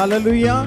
Hallelujah.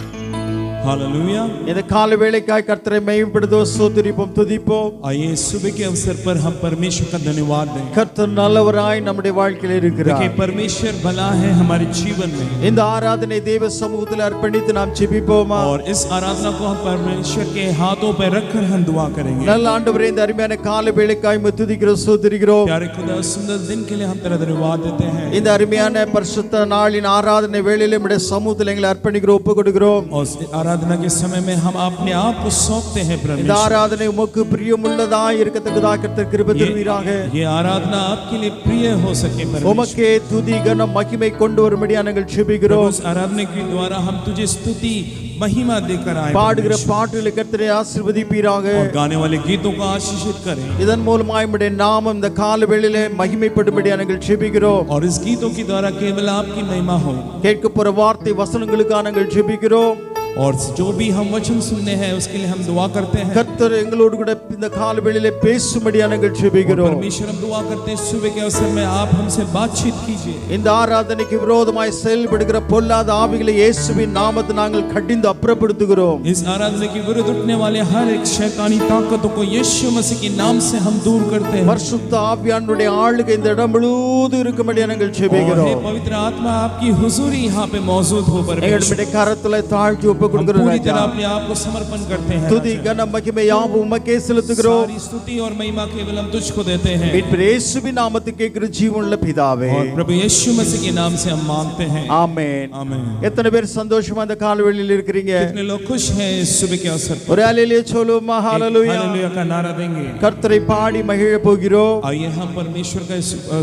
Hallelujah. இந்த காலை வேளைக்காய் கர்த்தரை மகிமைப்படுத்துவோம், ஸ்தோத்திரிப்போம், துதிப்போம். आइए सुबह के अवसर पर हम परमेश्वर का धन्यवाद दें। கர்த்தர் நல்லவராய் நம்முடைய வாழ்க்கையில் இருக்கிறார். देखिए परमेश्वर भला है हमारे जीवन में। இந்த ஆராதனை தேவ சமூகத்தில் அர்ப்பணித்து நாம் ஜெபிப்போமா? और इस आराधना को हम परमेश्वर के हाथों पर रखकर हम दुआ करेंगे। நல்ல ஆண்டவரே, இந்த அருமையான காலை வேளைக்காய் துதிக்கிறோம், ஸ்தோத்திரிக்கிறோம். प्यारे खुदा, सुंदर दिन के लिए हम तेरा धन्यवाद देते हैं। இந்த அருமையான பரிசுத்த நாளின் ஆராதனை வேளையிலே நம்முடைய சமூகத்தில் எங்களை அர்ப்பணிக்கிறோம், ஒப்புக் கொடுக்கிறோம். और आराधना के समय में हम अपने आप को सौंपते हैं प्रभु। இந்த ஆராதனை உமக்கு பிரியமுள்ளதாய் இருக்கத்தக்கதாக கர்த்தர் கிருபை தருவீராக. ये आराधना आपके लिए प्रिय हो सके परमेश्वर। உமக்கே துதி கனம் மகிமை கொண்டு வரும்படியாக நாங்கள் ஜெபிக்கிறோம். उस आराधना के द्वारा हम तुझे स्तुति महिमा देकर आए। பாடுகிற பாட்டுகளை கர்த்தரை ஆசீர்வதிப்பீராக. और गाने वाले गीतों को आशीषित करें। இதன் மூலமாய் உம்முடைய நாமம் இந்த கால வேளையிலே மகிமைப்படும்படியாக நாங்கள் ஜெபிக்கிறோம். और इस गीतों के द्वारा केवल आपकी महिमा हो। கேட்க போற வார்த்தை வசனங்களுக்காக நாங்கள் ஜெபிக்கிறோம். और जो भी हम वचन सुनने हैं उसके लिए हम दुआ करते हैं। கர்த்தர் எங்களோடு கூட இந்த கால வேளையிலே பேசும்படியாக நாங்கள் ஜெபிக்கிறோம். परमेश्वर हम दुआ करते हैं सुबह के अवसर में आप हमसे बातचीत कीजिए। இந்த ஆராதனைக்கு விரோதமாய் செயல்படுகிற பொல்லாத ஆவிகளை இயேசுவின் நாமத்தில் நாங்கள் கடிந்து அப்புறப்படுத்துகிறோம். इस आराधना के विरुद्ध उठने वाले हर एक शैतानी ताकतों को यीशु मसीह के नाम से हम दूर करते हैं। பரிசுத்த ஆவியானவருடைய ஆளுகை இந்த இடம் முழுவதும் இருக்கும்படியாக நாங்கள் ஜெபிக்கிறோம். हे पवित्र आत्मा, आपकी हुजूरी यहाँ पे मौजूद हो परमेश्वर। எங்களுடைய கரத்திலே தாழ்த்தி ஒப்புக் हम கொடுக்கிறோம். पूरी तरह अपने आप को समर्पण करते हैं। துதி கனம் மகிமை யாவும் உமக்கே செலுத்துகிறோம். सारी स्तुति और महिमा केवल हम तुझको देते हैं। மீட்பர் இயேசுவின் நாமத்தில் கேட்கிற ஜீவனுள்ள பிதாவே, और प्रभु यीशु मसीह के नाम से हम मांगते हैं। ஆமென். आमीन। எத்தனை பேர் சந்தோஷமா இந்த காலவெளியில் இருக்கிறீங்க? कितने लोग खुश हैं इस सुबह के अवसर पर? ஒரு ஹல்லேலூயா சொல்லுவோமா? ஹல்லேலூயா. हालेलुया का नारा देंगे। கர்த்தரை பாடி மகிழ போகிறோம். आइए हम परमेश्वर का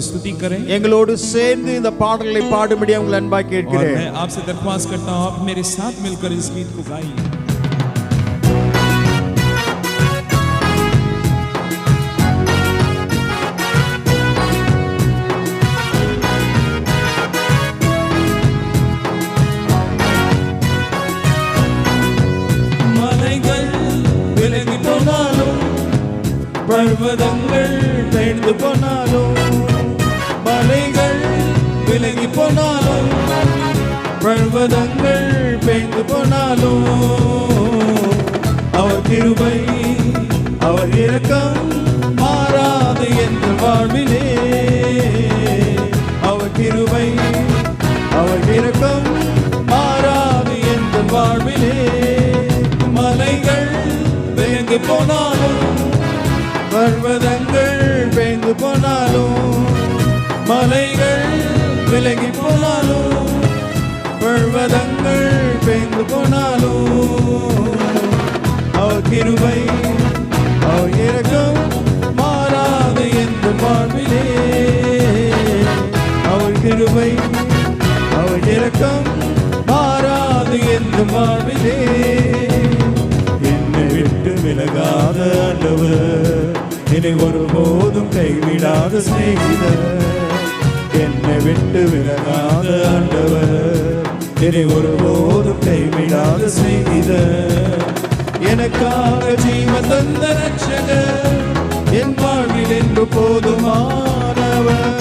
स्तुति करें। எங்களோடு சேர்ந்து இந்த பாடல்களை பாடும்படியாக உங்களை அன்பாய் और கேட்கிறேன். मैं आपसे दरख्वास्त करता हूं, आप मेरे साथ मिलकर इस गीत को गाइए। மலைகள் விலகி போனாலும், பர்வதங்கள் பெயர்ந்து போனாலும், மலைகள் விலகி போனாலும், பர்வதங்கள் பெயர்ந்து போனாலும், அவர் கிருபை அவர் இரக்கம் மாறாது என்று வாழ்விலே. அவர் கிருபை அவர் இரக்கம் மாறாது என்று வாழ்விலே. மலைகள் விலகி போனாலும், பர்வதங்கள் பெயர்ந்து போனாலும், மலைகள் விலகி போனாலும், பர்வதங்கள் பெயர்ந்து போனாலும், அவர் கிருபை அவர் இரக்கம் மாறாது என்று வாழ்விலே. அவர் கிருபை அவர் இரக்கம் மாறாது என்று வாழ்விலே. என்னை விட்டு விலகாத ஆண்டவர், என்னை ஒருபோதும் கைவிடாத சிநேகிதர். என்னை விட்டு விலகாத ஆண்டவர், என்னை ஒருபோதும் கைவிடாத சிநேகிதர். எனக்காக ஜீவன் தந்த ரட்சகர், என் வாழ்வில் என்று போதுமானவர்.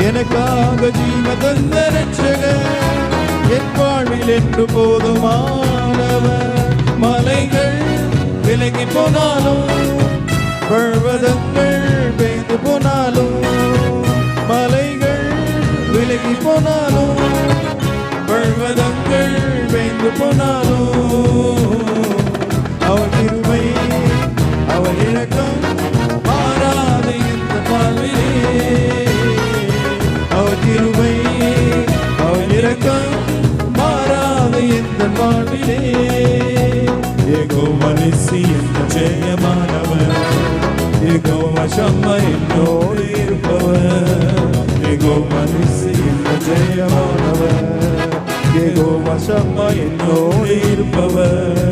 எனக்காக ஜீவன் தந்த ரட்சகர், என் வாழ்வில் என்று போதுமானவர். மலைகள் விலகி போனாலும், பர்வதங்கள் பெய்து போனாலும், மலைகள் விலகி போனாலும், பர்வதங்கள் பெய்து போனாலும், அவர் கிருபை அவர் இரக்கம் மாறாது இந்த வாழ்விலே. அவர் கிருபை அவர் இரக்கம் மாறாது இந்த வாழ்விலே. யெகோவா நிசி என்ற ஜெயமானவர், யெகோவா ஷம்மா என்னோடு இருப்பவர். யெகோவா நிசி என்ற ஜெயமானவர், யெகோவா ஷம்மா என்னோடு இருப்பவர்.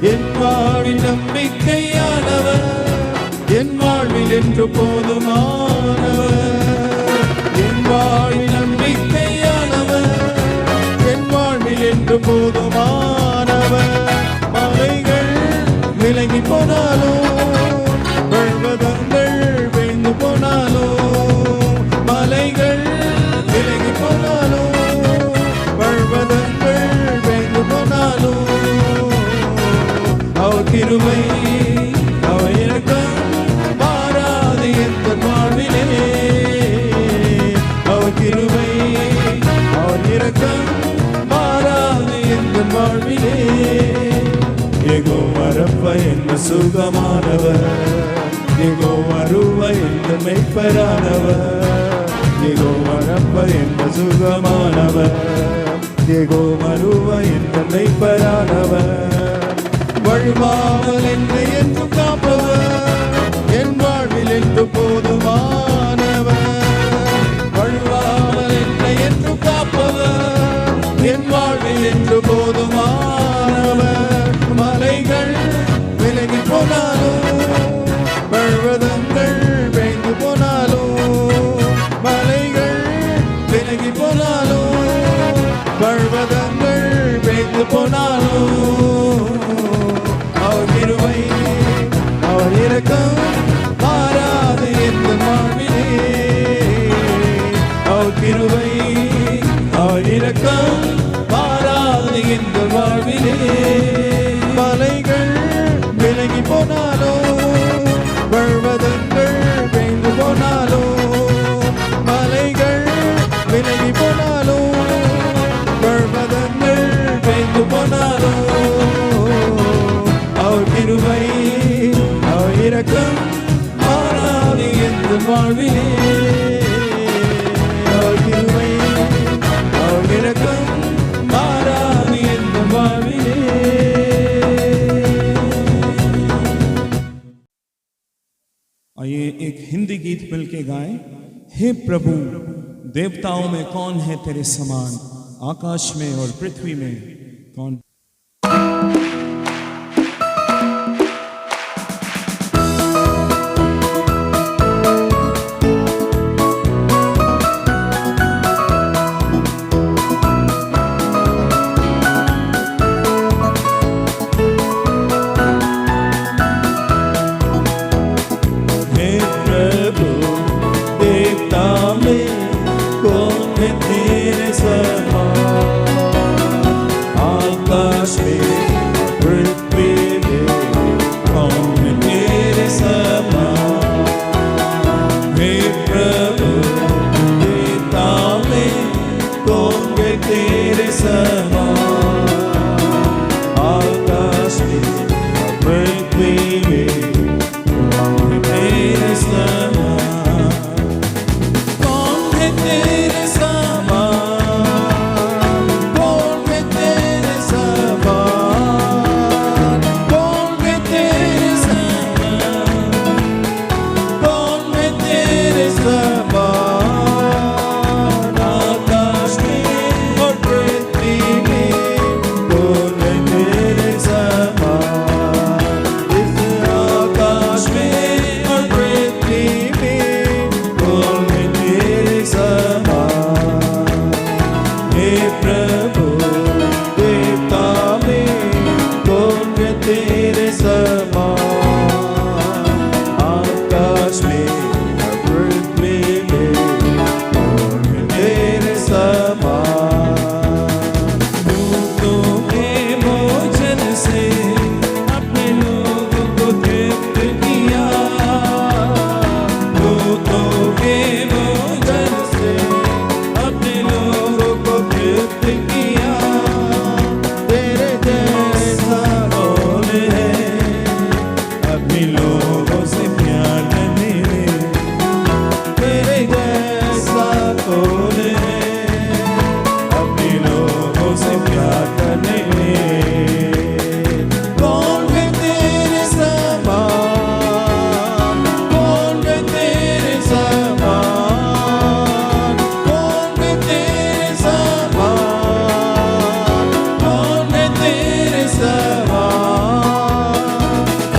என் வாழ்வின் நம்பிக்கையானவர், என் வாழ்வில் என்று போதுமானவர். என் வாழ்வின் நம்பிக்கையானவர், என் வாழ்வில் என்று போதுமானவர். மலைகள் விலகி போனாலும், பர்வதங்கள் பெய்ந்து போனாலும், மலைகள் விலகி போனாலும், பர்வதங்கள் யெகோவா ரூவா என்ற மெய்ப்பரானவர், யெகோவா ரப்பா என்ற சுகமானவர், யெகோவா ரூவா என்ற மெய்ப்பரானவர். வழுவாமல் என்னை என்றும் காப்பவர், என் வாழ்வில் என்று போதுமானவர். வழுவாமல் என்னை என்று காப்பவர், என் வாழ்வில் என்று போதுமானவர். மலைகள் விலகி போனாலும், பர்வதங்கள் வேந்து போனாலும், மலைகள் விலகி போனாலும், பர்வதங்கள் வேந்து போனாலும், அவர் கிருபை அவர் இரக்கம் மாறாது எந்த வாழ்விலே. அவர் கிருபை அவர் இரக்கம் மாறாது எந்த வாழ்விலே. மலைகள் விலகி போனாலும், பர்வதங்கள் வேந்து போனாலும், மலைகள் விலகி போனாலும், பர்வதங்கள் வேந்து போனாலும், அவர் கிருபை அவர் இரக்கம் மாறாது எந்த வாழ்விலே. அவர் கிருபை அவர் இரக்கம் மாறாது எந்த வாழ்விலே. आइए एक हिंदी गीत मिलके गाएं। हे प्रभु, देवताओं में कौन है तेरे समान, आकाश में और पृथ्वी में कौन।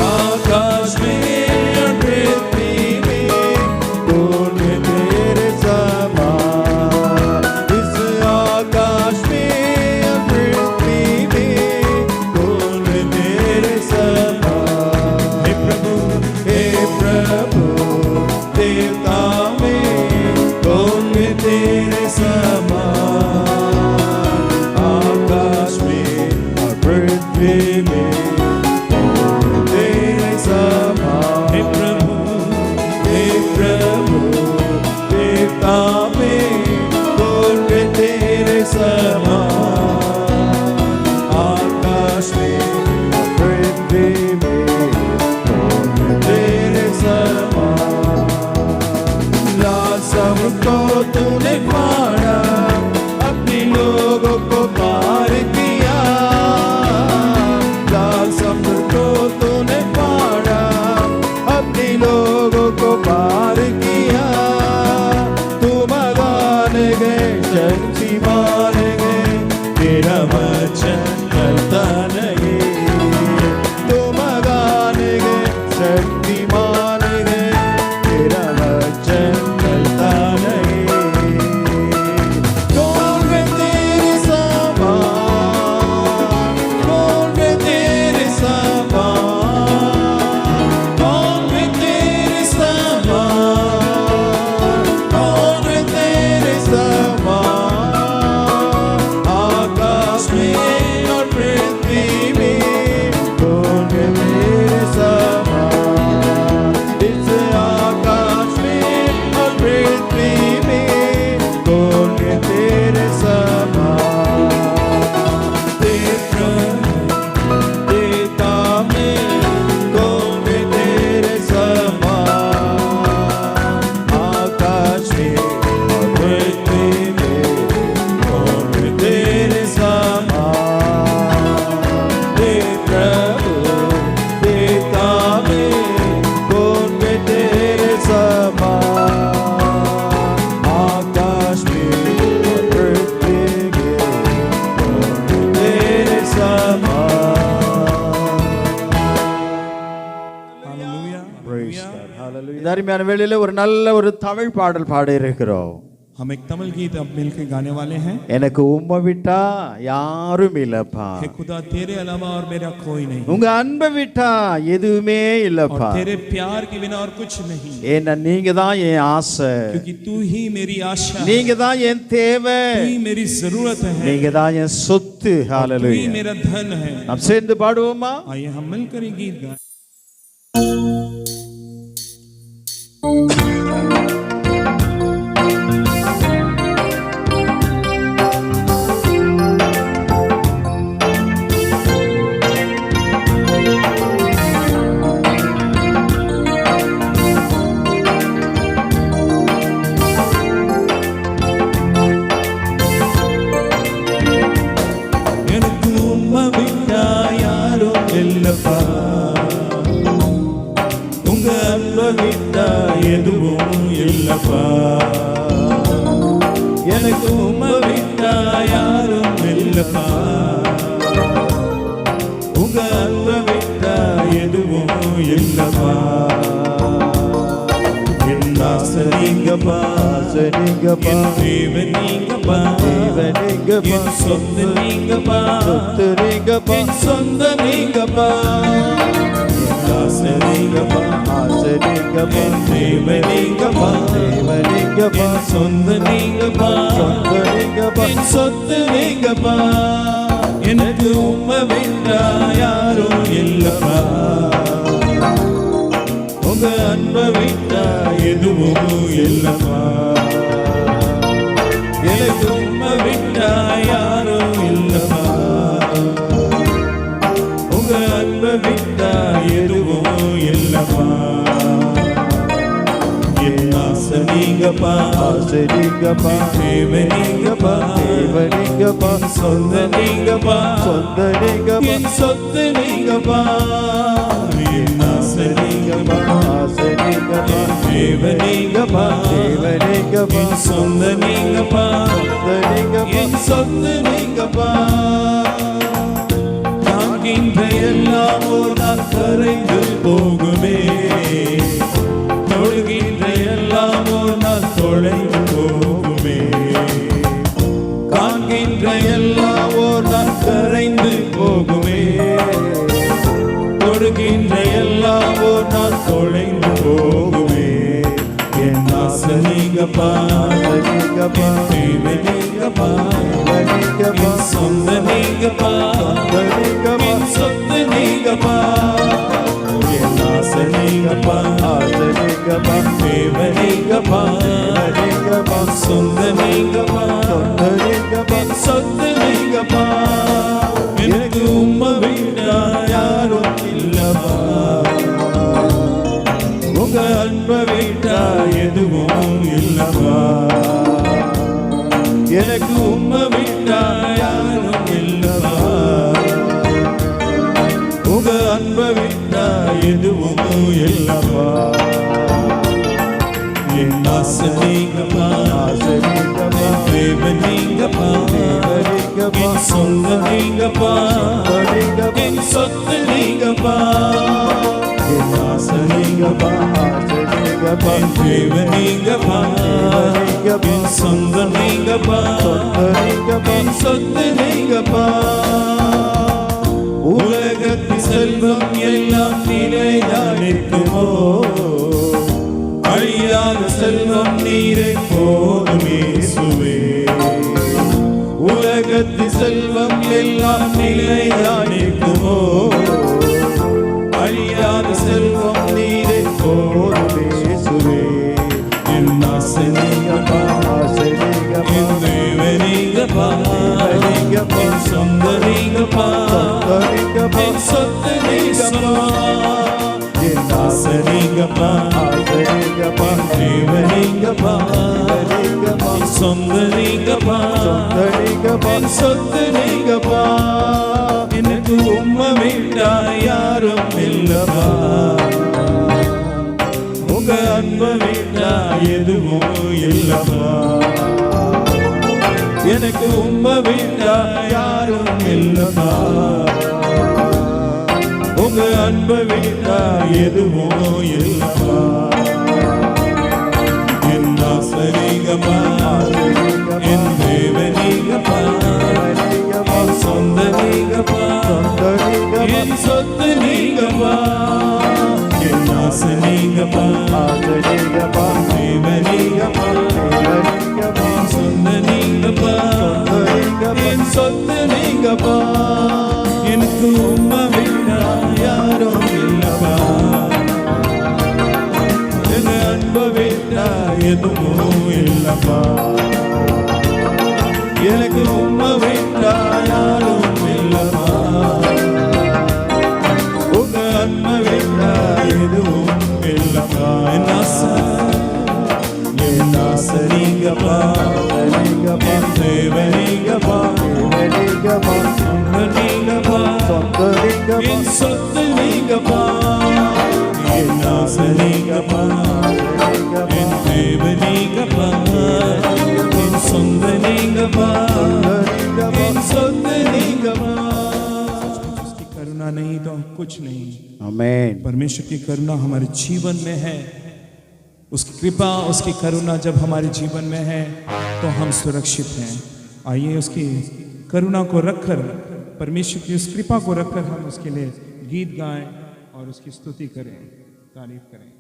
आकाश में Praise God. Hallelujah. இந்த அருமையான வேளையில ஒரு நல்ல ஒரு தமிழ் பாடல் பாட இருக்கிறோம். हम एक तमिल गीत अब मिलकर गाने वाले हैं। எனக்கு உம்மை விட்டா யாரும் இல்லப்பா. हे खुदा तेरे अलावा और मेरा कोई नहीं। உங்க அன்பை விட்டா எதுவுமே இல்லப்பா. और तेरे प्यार के बिना और कुछ नहीं। ஏன்னா நீங்க தான் என் ஆசை. क्योंकि तू ही मेरी आशा। நீங்க தான் என் தேவை. तू ही मेरी जरूरत है। நீங்க தான் என் சொத்து. ஹalleluya. तू ही मेरा धन है। நாம் சேர்ந்து பாடுவோமா? आइए हम मिलकर ये गीत गाएं। எனக்கு உம்மை விட்டா யாரும் இல்லப்பா உங்க அன்பை விட்டா எதுவும் இல்லப்பா என் ஆசை நீங்கப்பா என் தேவை நீங்கப்பா என் சொத்து நீங்கப்பா என் சொந்த நீங்கப்பா ஆசை நீங்கப்பா என் தேவை நீங்கப்பா என் சொந்த நீங்கப்பா என் சொத்து நீங்கப்பா எனக்கு உம்மை விட்டா யாரும் இல்லப்பா உங்க அன்பை விட்டா எதுவும் இல்லப்பா எனக்கு உம்மை விட்டா யாரும் இல்லப்பா உங்க அன்பை விட்டா எதுவும் இல்லப்பா என் ஆசை நீங்கப்பா தேவை நீங்கப்பா என் சொந்த நீங்கப்பா என் சொத்து நீங்கப்பா என் ஆசை நீங்கப்பா தேவை நீங்கப்பா என் சொந்த நீங்கப்பா என் சொத்து நீங்கப்பா காண்கின்ற எல்லாம் ஒரு நாள் கரைந்து போகுமே தொழுகின்ற எல்லாம் ஒரு நாள் தொலைந்து போகுமே காண்கின்ற எல்லாம் ஒரு நாள் கரைந்து போகுமே தொழுகின்ற எல்லாம் ஒரு நாள் தொலைந்து போகுமே என் ஆசை நீங்கப்பா என் தேவை நீங்கப்பா என் சொந்த நீங்கப்பா என் சொத்து நீங்கப்பா என் ஆசை நீங்கப்பா என் தேவை நீங்கப்பா என் சொந்த நீங்கப்பா என் சொத்து நீங்கப்பா எனக்கு உம்மை விட்டா யாரும் இல்லப்பா உங்க அன்பை விட்டா எதுவும் இல்லப்பா எனக்கு உம்மை விட்டா யாரும் இல்லப்பா உங்க அன்பை விட்டா எதுவும் இல்லப்பா என் ஆசை நீங்கப்பா என் தேவை நீங்கப்பா என் சொந்த நீங்கப்பா என் சொத்து நீங்கப்பா என் ஆசை நீங்கப்பா என் தேவை நீங்கப்பா என் சொந்த நீங்கப்பா என் சொத்து நீங்கப்பா உலகத்தின் செல்வம் எல்லாம் நிலையாய் நிற்குமோ அழியாத செல்வம் நீரை போதும் இயேசுவே உலகத்தின் செல்வம் எல்லாம் நிலையாய் நிற்குமோ அழியாத செல்வம் நீரை போதும் இயேசுவே என் ஆசை நீங்கப்பா என் தேவை நீங்கப்பா என் சொந்த நீங்கப்பா என் சொத்து நீங்கப்பா என் ஆசை நீங்கப்பா என் தேவை நீங்கப்பா என் சொந்த நீங்கப்பா என் சொத்து நீங்கப்பா எனக்கு உம்மை விட்டா யாரும் இல்லப்பா உங்க அன்பை விட்டா எதுவும் இல்லப்பா எனக்கு உம்மை விட்டா யாரும் இல்லப்பா உங்க உங்க அன்பை விட்டா எதுவும் இல்லப்பா. என் ஆசரிகப்பா, என் தேவனீகப்பா, என் சொந்த நீங்கப்பா, என் சொத்து நீங்கப்பா. என் ஆசை நீங்கப்பா, தேவனீகப்பா, என் சொந்த நீங்கப்பா, என் சொத்து நீங்கப்பா. எனக்கு உம்மை விட்டா யாரும் இல்லப்பா. என் அன்பை விட்டா எதுவும் இல்லப்பா. எனக்கு உம்மை விட்டா யாரும் இல்லப்பா. உங்க அன்பை விட்டா எதுவும் இல்லப்பா. என் ஆசை நீங்கப்பா, என் தேவை நீங்கப்பா, என் சொத்து நீங்கப்பா. என் ஆசை நீங்கப்பா, என் தேவை நீங்கப்பா, என் சொந்த நீங்கப்பா, என் சொத்து நீங்கப்பா. उसकी करुणा नहीं तो कुछ नहीं। आमेन। परमेश्वर की करुणा हमारे जीवन में है। उसकी कृपा, उसकी करुणा जब हमारे जीवन में है तो हम सुरक्षित हैं। आइए उसकी करुणा को रखकर, परमेश्वर की उस कृपा को रखकर हम उसके लिए गीत गाएं और उसकी स्तुति करें, तारीफ करें।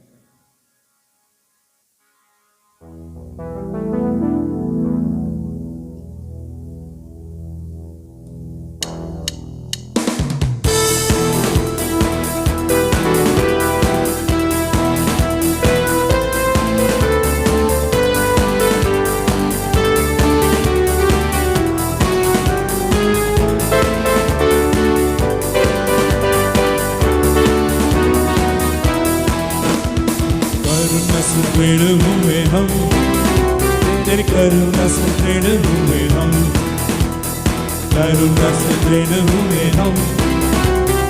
दृढ़ हुए हम, तेरी करुणा से दृढ़ हुए हम, करुणा से दृढ़ हुए हम,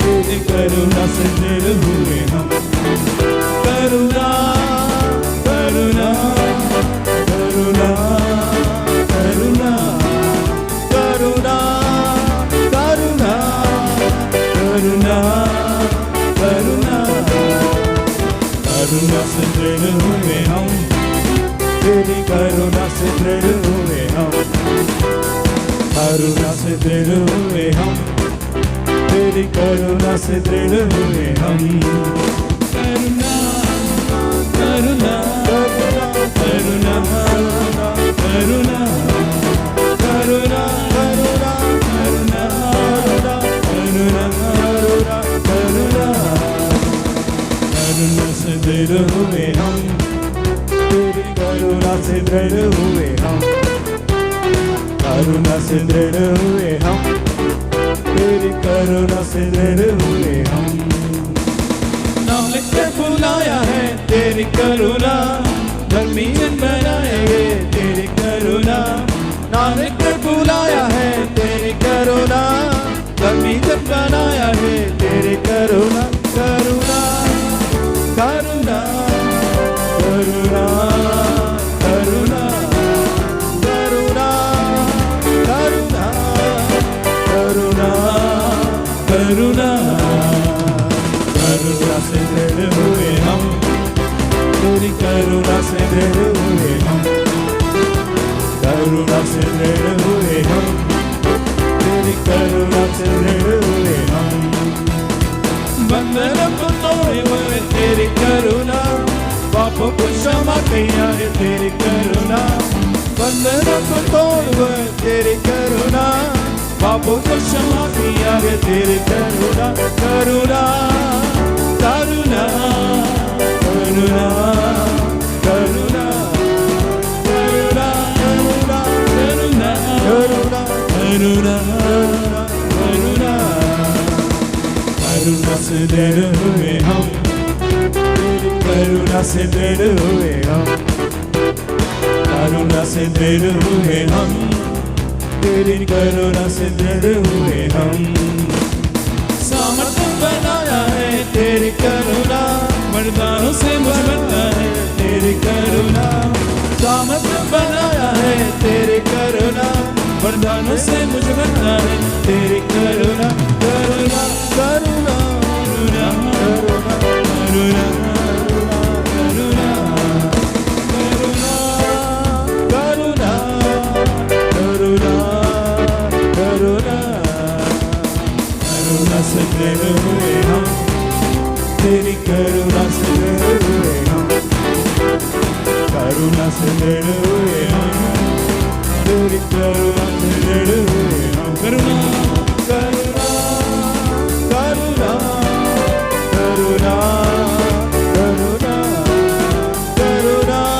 तेरी करुणा से दृढ़ हुए हम। करुणा करुणा करुणा करुणा करुणा करुणा करुणा करुणा करुणा से दृढ़ हुए हम, तेरी करुणा से दृढ़ हुए हम, करुणा से दृढ़ हुए हम, तेरी करुणा से दृढ़ हुए हम। करुणा करुणा करुणा करुणा करुणा करुणा करुणा करुणा करुणा करुणा करुणा से दृढ़ हुए हम, तेरी करुणा से दृढ़ हुए हम, करुणा से दृढ़ हुए हम, तेरी करुणा से दृढ़ हुए हम। नाम लिखकर बुलाया है तेरी करुणा, धर्मीजन बनाएंगे तेरी करुणा। नाम लिखकर बुलाया है तेरी करुणा, धर्मीजन बनाया है तेरी करुणा। करुणा करुणा करुणा करुणा करुणा करुणा करुणा करुणा करुणा से दृढ़ हुए हम, तेरी करुणा से दृढ़ हुए हम, करुणा से दृढ़ हुए हम, तेरी करुणा से दृढ़ हुए हम। बंधन को तोड़े हुए तेरी करुणा, पापों को क्षमा किया है तेरी करुणा। बंधन को तोड़े हुए तेरी करुणा, पापों को क्षमा किया है तेरी करुणा। करुणा करुणा करुणा करुणा करुणा करुणा करुणा करुणा करुणा करुणा से दृढ़ हुए हम, तेरी करुणा से दृढ़ हुए हम, करुणा से दृढ़ हुए हम, तेरी करुणा से दृढ़ हुए हम। सामर्थ्य बनाया है तेरी करुणा, वरदानों से मुझे बनता है तेरी करुणा। सामर्थ्य बनाया है तेरी करुणा, वरदानों से मुझे बनता है तेरी करुणा। करुणा करुणा करुणा से दृढ़ हुए हम, तेरी करुणा से दृढ़ हुए हम। करुणा करुणा करुणा करुणा करुणा करुणा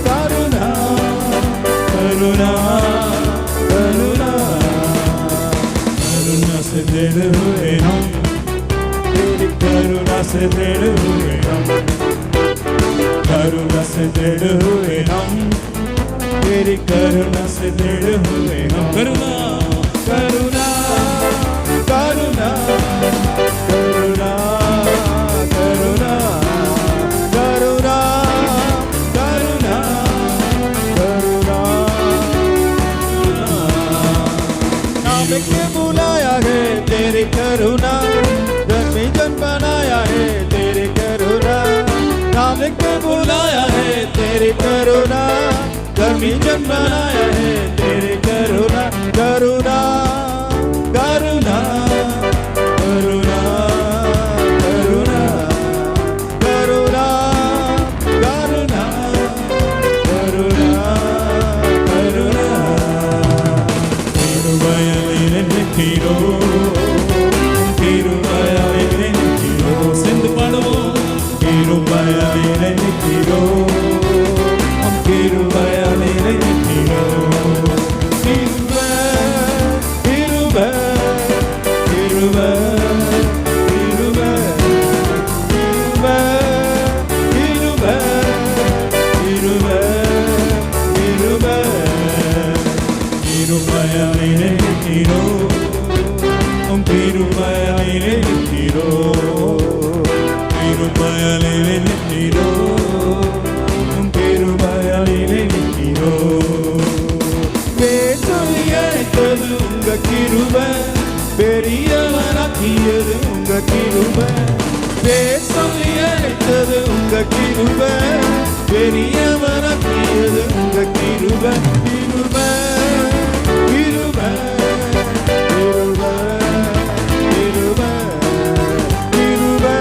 करुणा करुणा करुणा करुणा से दृढ़ हुए हम, तेरी करुणा से दृढ़ हुए हम, करुणा से दृढ़ हुए हम, तेरी करुणा से दृढ़ हुए हम। करुणा करुणा करुणा करुणा करुणा करुणा करुणा करुणा नाम के बुलाया है तेरी करुणा, जन्मी जन बनाया है तेरी करुणा, नाम के बुलाया है तेरी करुणा, जन्मी जन बनाया है तेरी करुणा। करुणा करुणा करुणा करुणा करुणा करुणा करुणा करुणा तिरुवयलिरनिक्किरो तिरुवयलिरनिक्किरो सिंध पढ़ो तिरुवयलिरनिक्किरो हम तिरुवयलिरनिक्किरो பெரியவனாக்கியது உங்க கிருபை, பேசொல்லி அழைத்தது உங்க கிருபை, பெரியவனாக்கியது உங்க கிருபை, கிருபை கிருபை கிருபை கிருபை கிருபை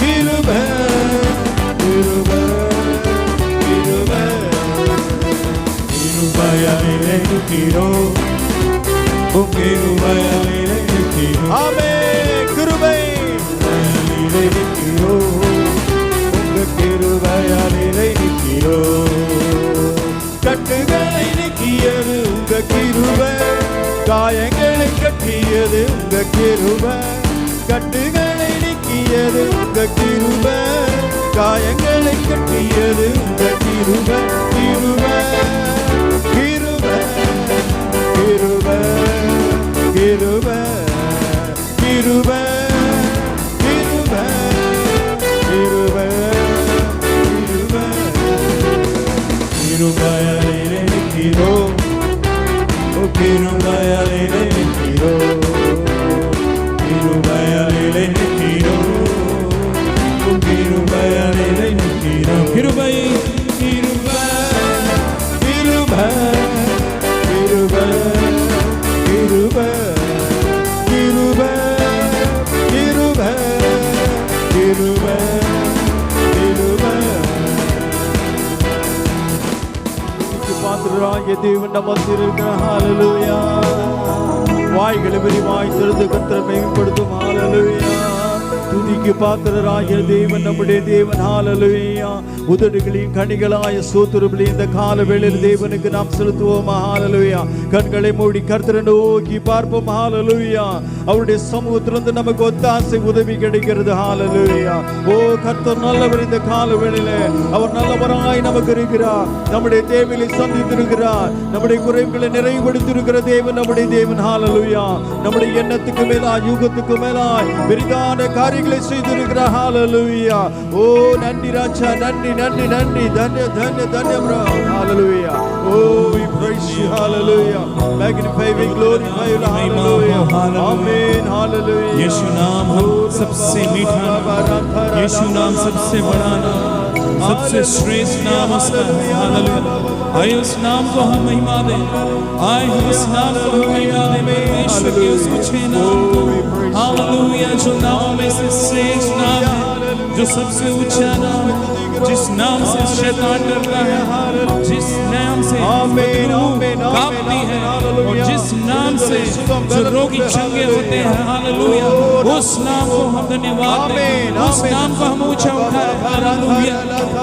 கிருபை கிருபை கிருபை கிருபையாலே கிரோ ஆமே கிருபை நிற்கிறோ உங்க கிருபையாலே நிற்கிறோ, கட்டுகளை நீக்கியது உங்க கிருபை, காயங்களை கட்டியது உங்க கிருபை, கட்டுகளை நீக்கியது உங்க கிருபை, காயங்களை கட்டியது உங்க கிருபை, கிருபை கிருபை கிருபை கிருபை கிருபை கிருபை கிருபை கிருபை கிருபையாலே நிற்கிறோ கிருபையாலே நிற்கிறோ கிருபையாலே நிற்கிறோ கிருபையாலே நிற்கிறோ கிருபை கிருபை கிருபை கிருபை கிருபை கிருபை கிருபை கிருபை கிருபை பாத்திரராகிய தேவன் நம்ம இருக்கிற ஹல்லேலூயா, வாய்களை விரிவாய் திறந்து கர்த்தரை மேம்படுத்தும் ஹல்லேலூயா, துதிக்கு பாத்திரராகிய தேவன் நம்முடைய தேவன் ஹல்லேலூயா, உதடுகளின் கனிகளாய ஸ்தோத்திரபலி இந்த கால வேளையில் தேவனுக்கு நாம் செலுத்துவோம் ஹல்லேலூயா, கண்களை மூடி கர்த்தரை நோக்கி பார்ப்போம் ஹல்லேலூயா, அவருடைய சமூகத்திலிருந்து நமக்கு ஒத்தாசை உதவி கிடைக்கிறது ஹல்லேலூயா. ஓ கர்த்தர் நல்லவர், இந்த கால வேளையிலே அவர் நல்லவராய் நமக்கு இருக்கிறார், நம்முடைய தேவைகளை சந்தித்திருக்கிறார், நம்முடைய குறைவுகளை நிறைவுபடுத்தியிருக்கிற தேவன் நம்முடைய தேவன் ஹல்லேலூயா, நம்முடைய எண்ணத்துக்கு மேலாய் யுகத்துக்கு மேலாய் பெரிதான காரியங்களை செய்திருக்கிறார் ஹல்லேலூயா. ஓ நன்றி ராஜா, நன்றி நன்றி நன்றி, தன்ய தன்ய தன்ய ஹல்லேலூயா. ஓ we praise you hallelujah, magnify we glorify you hallelujah, amen hallelujah. यीशु नाम हम सबसे मीठा नाम, यीशु नाम सबसे बड़ा नाम, सबसे श्रेष्ठ नाम उसका हालेलुया। आइए उस नाम को हम महिमा दें, आइए उस नाम को हम महिमा दें, परमेश्वर के उस ऊंचे नाम को हालेलुया, जो नामों में से श्रेष्ठ नाम है, जो सबसे ऊंचा नाम है, जिस नाम से शैतान डरता है, जिस नाम से बदबू कांपती है, और जिस नाम से जो रोगी चंगे होते हैं, हालेलुया, उस नाम को हम धन्यवाद दें, उस नाम को हम ऊंचा उठाएं, hallelujah.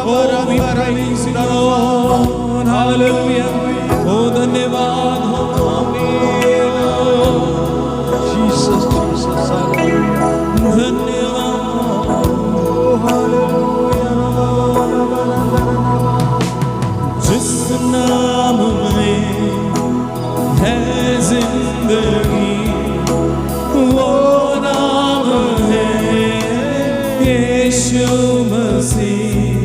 Oh we praise the Lord, hallelujah. Oh धन्यवाद हो, जीसस जीसस जिस नाम में है जिंदगी, वो नाम है यीशु मसीह।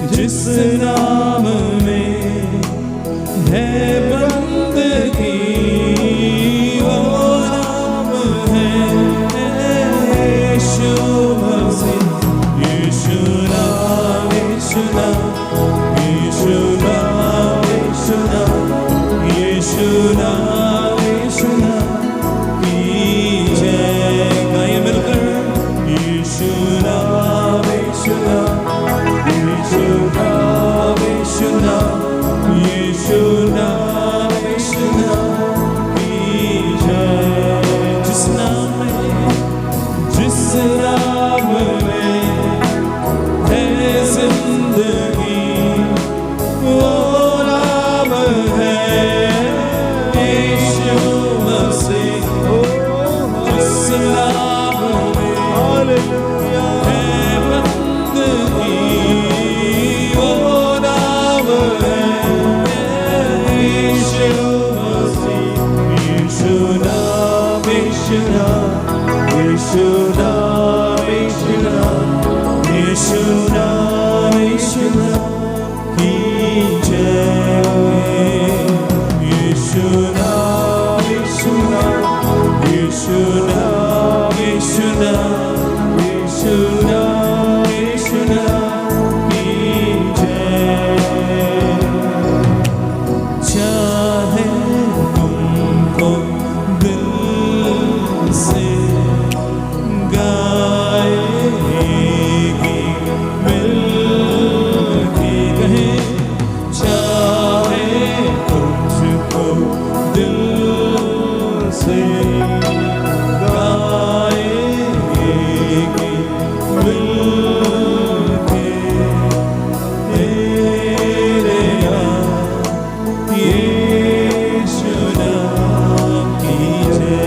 जिस नाम में है बंदगी, वो नाम है यीशु मसीह। यीशु नाम, यीशु नाम, यीशु नाम, यीशु नाम, यीशु नाम, यीशु नाम की जय। गाइए मिलकर, यीशु नाम, यीशु नाम, यीशु नाम, यीशु नाम, यीशु नाम, यीशु नाम की जय। जिस नाम में, जिस नाम में है जिंदगी, वो नाम है यीशु मसीह। जिस नाम में है बंदगी, वो नाम है यीशु मसीह। यीशु नाम, यीशु नाम, यीशु नाम, यीशु नाम, यीशु नाम, यीशु नाम की जय। यीशु नाम, यीशु नाम, यीशु नाम, यीशु नाम, यीशु नाम, यीशु नाम की जय। चाहे तुमको दिल से गाएगी मिलके कहे, चाहे तुझको दिल से गाएगी मिलके तेरे यीशु नाम की जय।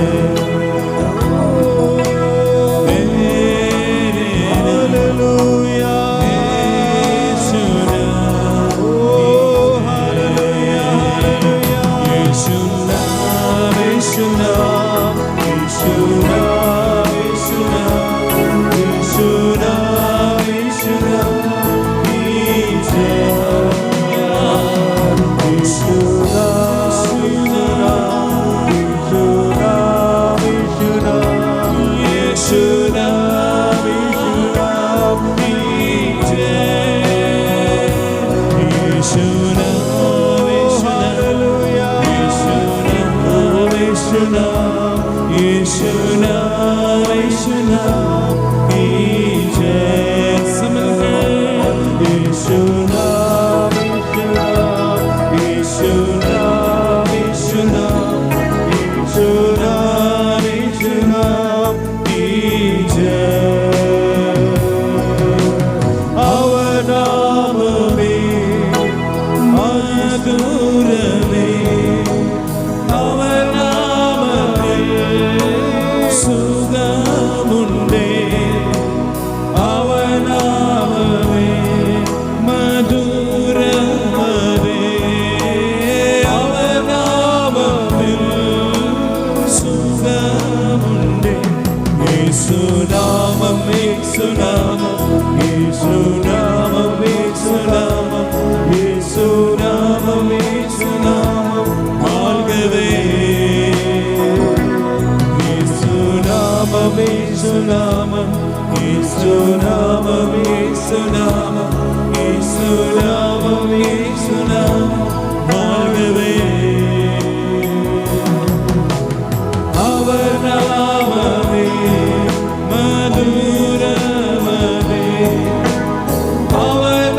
यीशु नाम, यीशु नाम की जय। यीशु नाम, यीशु नाम, यीशु नाम, यीशु नाम, यीशु नाम, यीशु नाम की जय। अवनाम में मधुर में, अवनाम सुगमुंडे, अवनाम में मधुर मरे, अवनाम में सुगमुंडे। यीशु नाम, यीशु नाम, यीशु नाम, यीशु नाम, यीशु नाम, यीशु नाम मार्गवे। यीशु नाम, यीशु नाम, यीशु नाम, यीशु नाम, यीशु नाम, यीशु नाम मार्गवे। अवनाम में मधुर मरे, अवनाम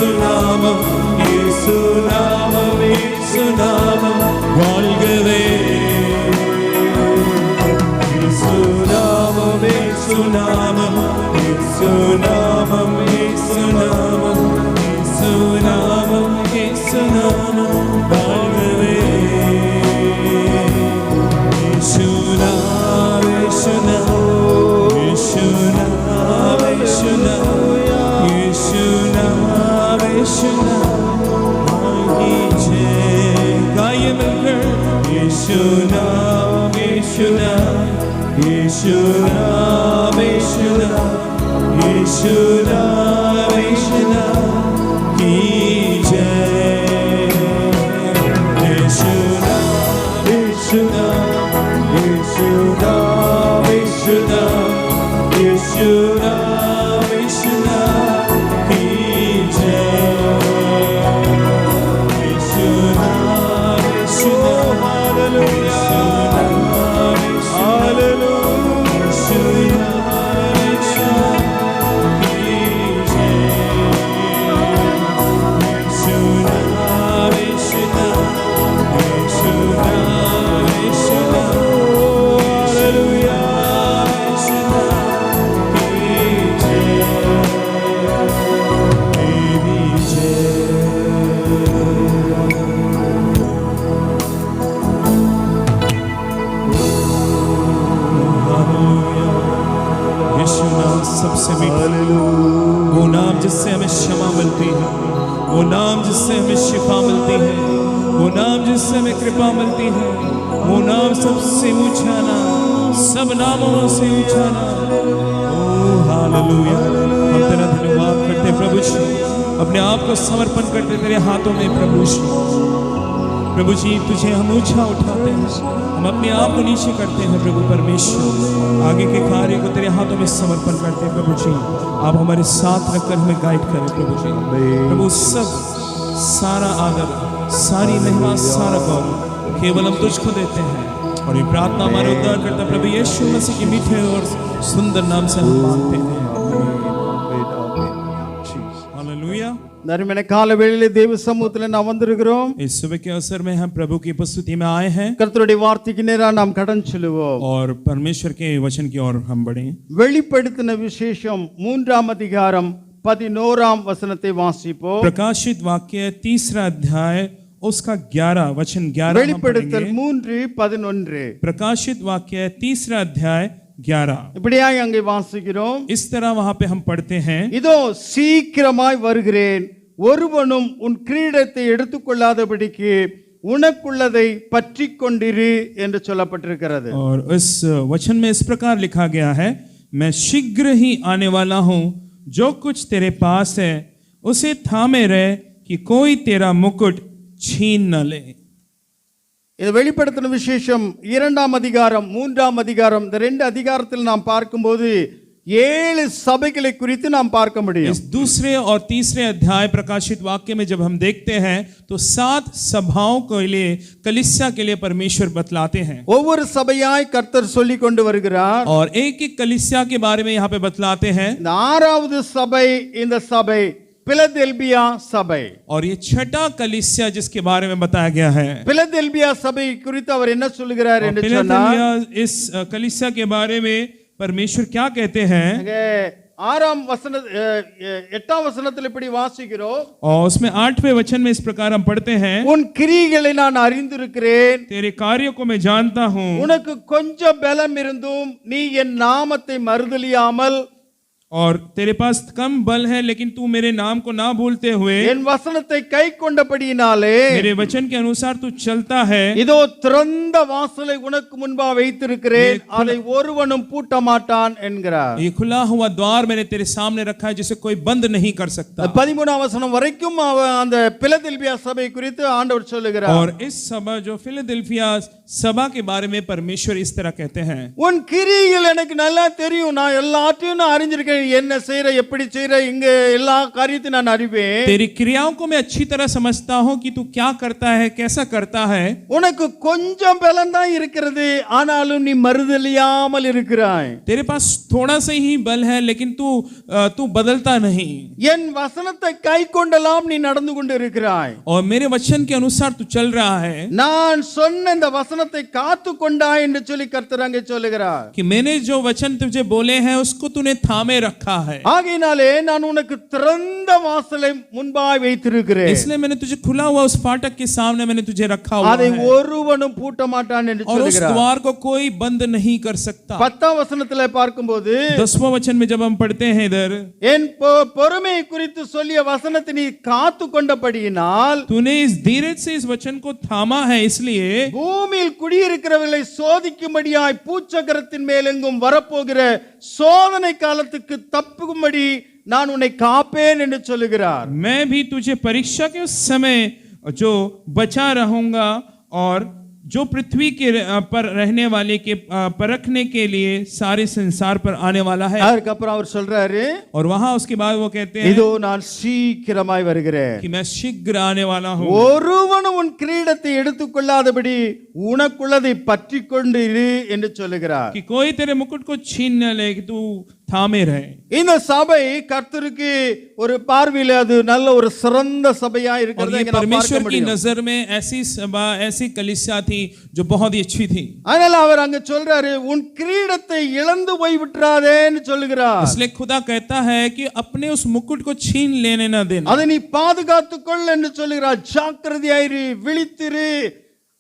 இயேசுநாமம் இயேசுநாமம் இயேசுநாமம் வாழ்கவே இயேசுநாமம் இயேசுநாமம் இயேசுநாமம் இயேசுநாமம் இயேசுநாமம் இயேசுநாமம் வாழ்கவே இயேசுநாமம் இயேசுநாமம் இயேசுநாமம் இயேசுநாமம் இயேசுநாமம் வாழ்கிச்சே காயங்கள் இயேசுநாமம் இயேசுநாமம் இயேசுநாமம் இயேசுநாமம் இயேசுநாமம் இயேசுநாமம் कीजे इयेशुनाम इयेशुनाम इयेशुनाम इयेशुनाम इयेशुनाम इयेशुनाम कीजे इयेशुनाम इयेशुनाम हालेलुया हालेलुया इयेशुनाम सबसे मीठा वो नाम जिससे हमें क्षमा मिलती है, वो नाम जिससे हमें शिफा मिलती है, वो नाम जिससे हमें कृपा मिलती है, वो नाम सबसे ऊंचा नाम, सब नामों से ऊंचा नाम। ओ हालेलुया, हम तेरा धन्यवाद करते प्रभु जी, अपने आप को समर्पण करते तेरे हाथों में प्रभु जी। प्रभु जी तुझे हम ऊंचा उठाते हैं, हम अपने आप को नीचे करते हैं प्रभु परमेश्वर, आगे के कार्य को तेरे हाथों में समर्पण करते हैं प्रभु जी। आप हमारे साथ रखकर हमें गाइड करें प्रभु जी। प्रभु सब सारा आदर, सारी महिमा, सारा गौरव केवल हम तुझको देते हैं, और ये प्रार्थना हमारे उद्धारकर्ता प्रभु यीशु मसीह के मीठे और सुंदर नाम से हम मांगते हैं। हालेलुया। நறுமையான கால வேளையிலே தேவ சமூகத்தில் நாம் வந்திருக்கிறோம்। इस सुबह के अवसर में हम प्रभु की उपस्थिति में आए हैं கர்த்தருடைய வார்த்தைக்கு நேரா நாம் கடன் செல்லுவோம்। और परमेश्वर के वचन की ओर हम बढ़ें। வெளிப்படுத்தின விசேஷம் 3ஆம் அதிகாரம் 11ஆம் வசனத்தை வாசிப்போம்। प्रकाशित वाक्य 3 अध्याय उसका 11 वचन 11 हम வெளிப்படுத்தல் पढ़ेंगे। 3:11 प्रकाशित वाक्य 3 अध्याय 11 இப்படியாய் அங்கே வாசிக்கிறோம்। इस तरह वहां पे हम पढ़ते हैं, இதோ சீக்கிரமாய் வருகிறேன், ஒருவனும் உன் கிரீடத்தை எடுத்துக்கொள்ளாதபடிக்கு உனக்குள்ளதை பற்றி கொண்டிரு என்று சொல்லப்பட்டிருக்கிறது। और इस वचन में इस प्रकार लिखा गया है, मैं शीघ्र ही आने वाला हूं, जो कुछ तेरे पास है उसे थामे रह कि कोई तेरा मुकुट छीन न ले। இது வெளிப்படுத்தின விசேஷம் 2ஆம் அதிகாரம் 3ஆம் அதிகாரம், இந்த 2 அதிகாரத்தில் நாம் பார்க்கும்போது 7 சபைகளை குறித்து நாம் பார்க்க முடியும்। इस दूसरे और तीसरे अध्याय प्रकाशित वाक्य में जब हम देखते हैं तो 7 सभाओं के लिए, कलीसिया के लिए परमेश्वर बतलाते हैं, ஒவ்வொரு சபையாய் கர்த்தர் சொல்லி கொண்டு வருகிறார்। और एक एक कलीसिया के बारे में यहाँ पे बतलाते हैं। இந்த 6வது சபை, இந்த சபை பிலதெல்பியா சபை, और ये छठा कलीसिया जिसके बारे में बताया गया है, பிலதெல்பியா சபை குறித்து அவர் என்ன சொல்லுகிறார் என்று சொன்னார்। फिलदेल्फिया इस कलीसिया के बारे में परमेश्वर क्या कहते हैं, அங்கே 8ஆம் வசனத்தில் இப்படி வாசிக்கிறோம், और उसमें 8वें वचन में इस प्रकार हम पढ़ते हैं, உன் கிரியைகளை நான் அறிந்திருக்கிறேன், तेरे कार्यों को मैं जानता हूँ, உனக்கு கொஞ்சம் பலம் இருந்தும் நீ என் நாமத்தை மறுதலியாமல், और तेरे पास कम बल है लेकिन तू मेरे नाम को ना भूलते हुए என் வசனத்தை கை கொண்டபடியினாலே मेरे वचन के अनुसार तू चलता है, இதோ திறந்த வாசலை உனக்கு முன்பா வைத்திருக்கிறேன், அதை ஒருவனும் பூட்ட மாட்டான் என்கிறார்। ये खुला हुआ द्वार मैंने तेरे सामने रखा है जिसे कोई बंद नहीं कर सकता। 13ஆம் வசனம் வரைக்கும் அந்த பிலதெல்பியா சபை குறித்து ஆண்டவர் சொல்லுகிறார்। और इस सभा जो फिलदेल्फिया सभा के बारे में परमेश्वर इस तरह कहते हैं, உன் கிரியைகள் எனக்கு நல்லா தெரியும், நான் எல்லாத்தையும் நான் அறிஞ்சிருக்கேன், என்ன செய்யற எப்படி செய்யற இங்க எல்லா காரியத்தையும் நான் அறிவேன். तेरी क्रियाओं को मैं अच्छी तरह समझता हूं कि तू क्या करता है, कैसा करता है. உனக்கு கொஞ்சம் பலம் தான் இருக்கிறது, ஆனாலும் நீ மறுதலியாமல் இருக்கிறாய். तेरे पास थोड़ा सा ही बल है लेकिन तू बदलता नहीं. என் வசனத்தை கை கொண்டெல்லாம் நீ நடந்து கொண்டு இருக்கிறாய். और मेरे वचन के अनुसार तू चल रहा है. நான் சொன்ன இந்த வசனத்தை காத்து கொண்டாய் என்று சொல்லி கர்த்தர் அங்கே சொல்லுகிறார். कि मैंने जो वचन तुझे बोले हैं उसको तूने थामे रखा है. ஆகையினாலே நான் உனக்கு திறந்த வாசலை முன்பாய் வைத்திருக்கிறேன். इसलिए मैंने तुझे खुला हुआ उस फाटक के सामने मैंने तुझे रखा हुआ அதை है. ஒருவனும் பூட்ட மாட்டான் என்று और उस சொல்லுகிறார். द्वार को कोई बंद नहीं कर सकता. 10ஆம் வசனத்திலே பார்க்கும்போது 10वां वचन में जब हम पढ़ते हैं इधर, என் பொறுமையை குறித்து சொல்லிய வசனத்தை நீ காத்து கொண்டபடியினால் तूने इस धीरज से इस वचन को थामा है, इसलिए பூமியில் குடியிருக்கிறவர்களை சோதிக்கும்படியாய் பூச்சக்கரத்தின் மேலெங்கும் வரப்போகிற சோதனை காலத்துக்கு தப்பும்படி நான் உன்னை காப்பேன் என்று சொல்லுகிறார். मैं भी तुझे परीक्षा के उस समय जो बचा रहूंगा और जो पृथ्वी के पर रहने वाले के परखने के लिए सारे संसार पर आने वाला है. அதுக்கப்புறம் அவர் சொல்றாரு, और वहां उसके बाद वो कहते हैं இதோ நான் சீக்கிரமாய் வருகிறேன். कि मैं शीघ्र आने वाला हूं. ஒருவனும் உன் கிரீடத்தை எடுத்துக்கொள்ளாதபடி உனக்குள்ளதை பற்றி கொண்டு இரு என்று சொல்லுகிறார். कि कोई तेरे मुकुट को छीन न ले, कि तू थामे रहे. இந்த சபை கர்த்தருக்கு ஒரு பார்வையில அது நல்ல ஒரு சிறந்த சபையா और இருக்கிறது ये परमेश्वर की नजर में ऐसी सभा, ऐसी कलीसिया थी जो बहुत ही अच्छी थी. அதனால அவர் அங்க சொல்றாரு, உன் கிரீடத்தை இழந்து போய் விட்டுறாதேன்னு சொல்லுகிறார். इसलिए खुदा कहता है कि अपने उस मुकुट को छीन लेने न देना. அதை நீ பாதுகாத்துக்கொள் என்று சொல்லுகிறார். ஜாக்கிரதையாயிரு, விழித்திரு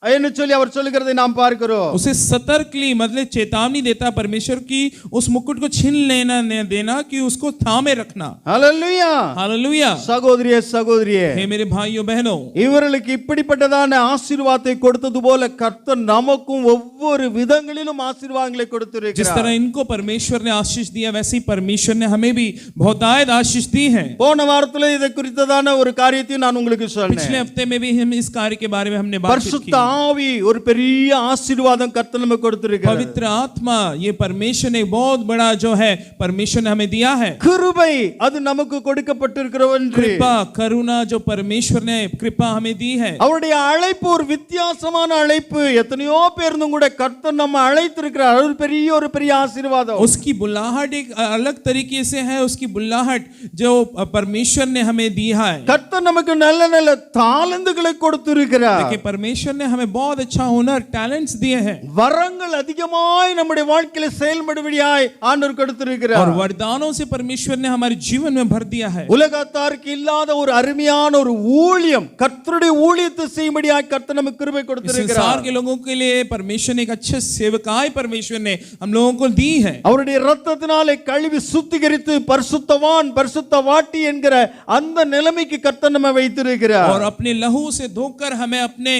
என்று சொல்லி அவர் சொல்லுகிறதை நாம் பார்க்கிறோம். उसे सतर्कली मतलब चेतावनी देता परमेश्वर की उस मुकुट को छीन लेना न देना, कि उसको थामे रखना. ஹல்லேலூயா. हालेलुया. சகோதரியே சகோதரியே, हे मेरे भाइयों बहनों, இவர்களுக்கு இப்படிப்பட்டதான ஆசீர்வாதத்தை கொடுத்தது போல கர்த்தர் நமக்கும் ஒவ்வொரு விதங்களிலும் ஆசீர்வாதங்களை जिस கொடுத்திருக்கிறார். तरह इनको परमेश्वर ने आशीष दिया, वैसे ही परमेश्वर ने हमें भी बहुतायत आशीष दी है. போன வாரத்துல இதை குறித்ததான ஒரு காரியத்தையும் நான் உங்களுக்கு पिछले சொன்னேன். हफ्ते में भी हम इस कार्य के बारे में हमने बातचीत பரிசுத்த की. ஆவி ஒரு பெரிய ஆசீர்வாதம் கர்த்தர் நமக்கு கொடுத்திருக்கிறார். पवित्र आत्मा, ये परमेश्वर ने बहुत बड़ा जो है परमेश्वर ने हमें दिया है. கிருபை அது நமக்கு கொடுக்கப்பட்டிருக்கிற ஒன்று. कृपा, करुणा जो परमेश्वर ने कृपा हमें दी है. அவருடைய அழைப்பு ஒரு வித்தியாசமான அழைப்பு. எத்தனையோ பேர் இருந்தும் கூட கர்த்தர் நம்ம அழைத்திருக்கிறார். அது ஒரு பெரிய ஆசீர்வாதம். उसकी बुलाहट एक अलग तरीके से है. उसकी बुलाहट जो परमेश्वर ने हमें दी है. கர்த்தர் நமக்கு நல்ல நல்ல தாளந்துகளை கொடுத்திருக்கிறார். देखिए परमेश्वर ने हमें बहुत अच्छा हुनर, टैलेंट्स दिए हैं. வரங்கள் அதிகமாய் நம்முடைய வாழ்க்கையில செயல்படும்படியாய் ஆண்டவர் கொடுத்திருக்கிறார். और वरदानों से परमेश्वर ने हमारे जीवन में भर दिया है. உலகத்தாருக்கு இல்லாத ஒரு அருமையான ஒரு ஊழியம், கர்த்தருடைய ஊழியத்தை செய்யும்படியாய் கர்த்தர் நமக்கு கிருபை इस கொடுத்திருக்கிறார். संसार के लोगों के लिए परमेश्वर ने एक अच्छे सेवकाई परमेश्वर ने हम लोगों को दी है. அவருடைய இரத்தத்தினாலே கழுவி சுத்திகரித்து பரிசுத்தவான் பரிசுத்தவாட்டி என்கிற அந்த நிலைமைக்கு கர்த்தர் நம்மை வைத்திருக்கிறார். और अपने लहू से धोकर हमें अपने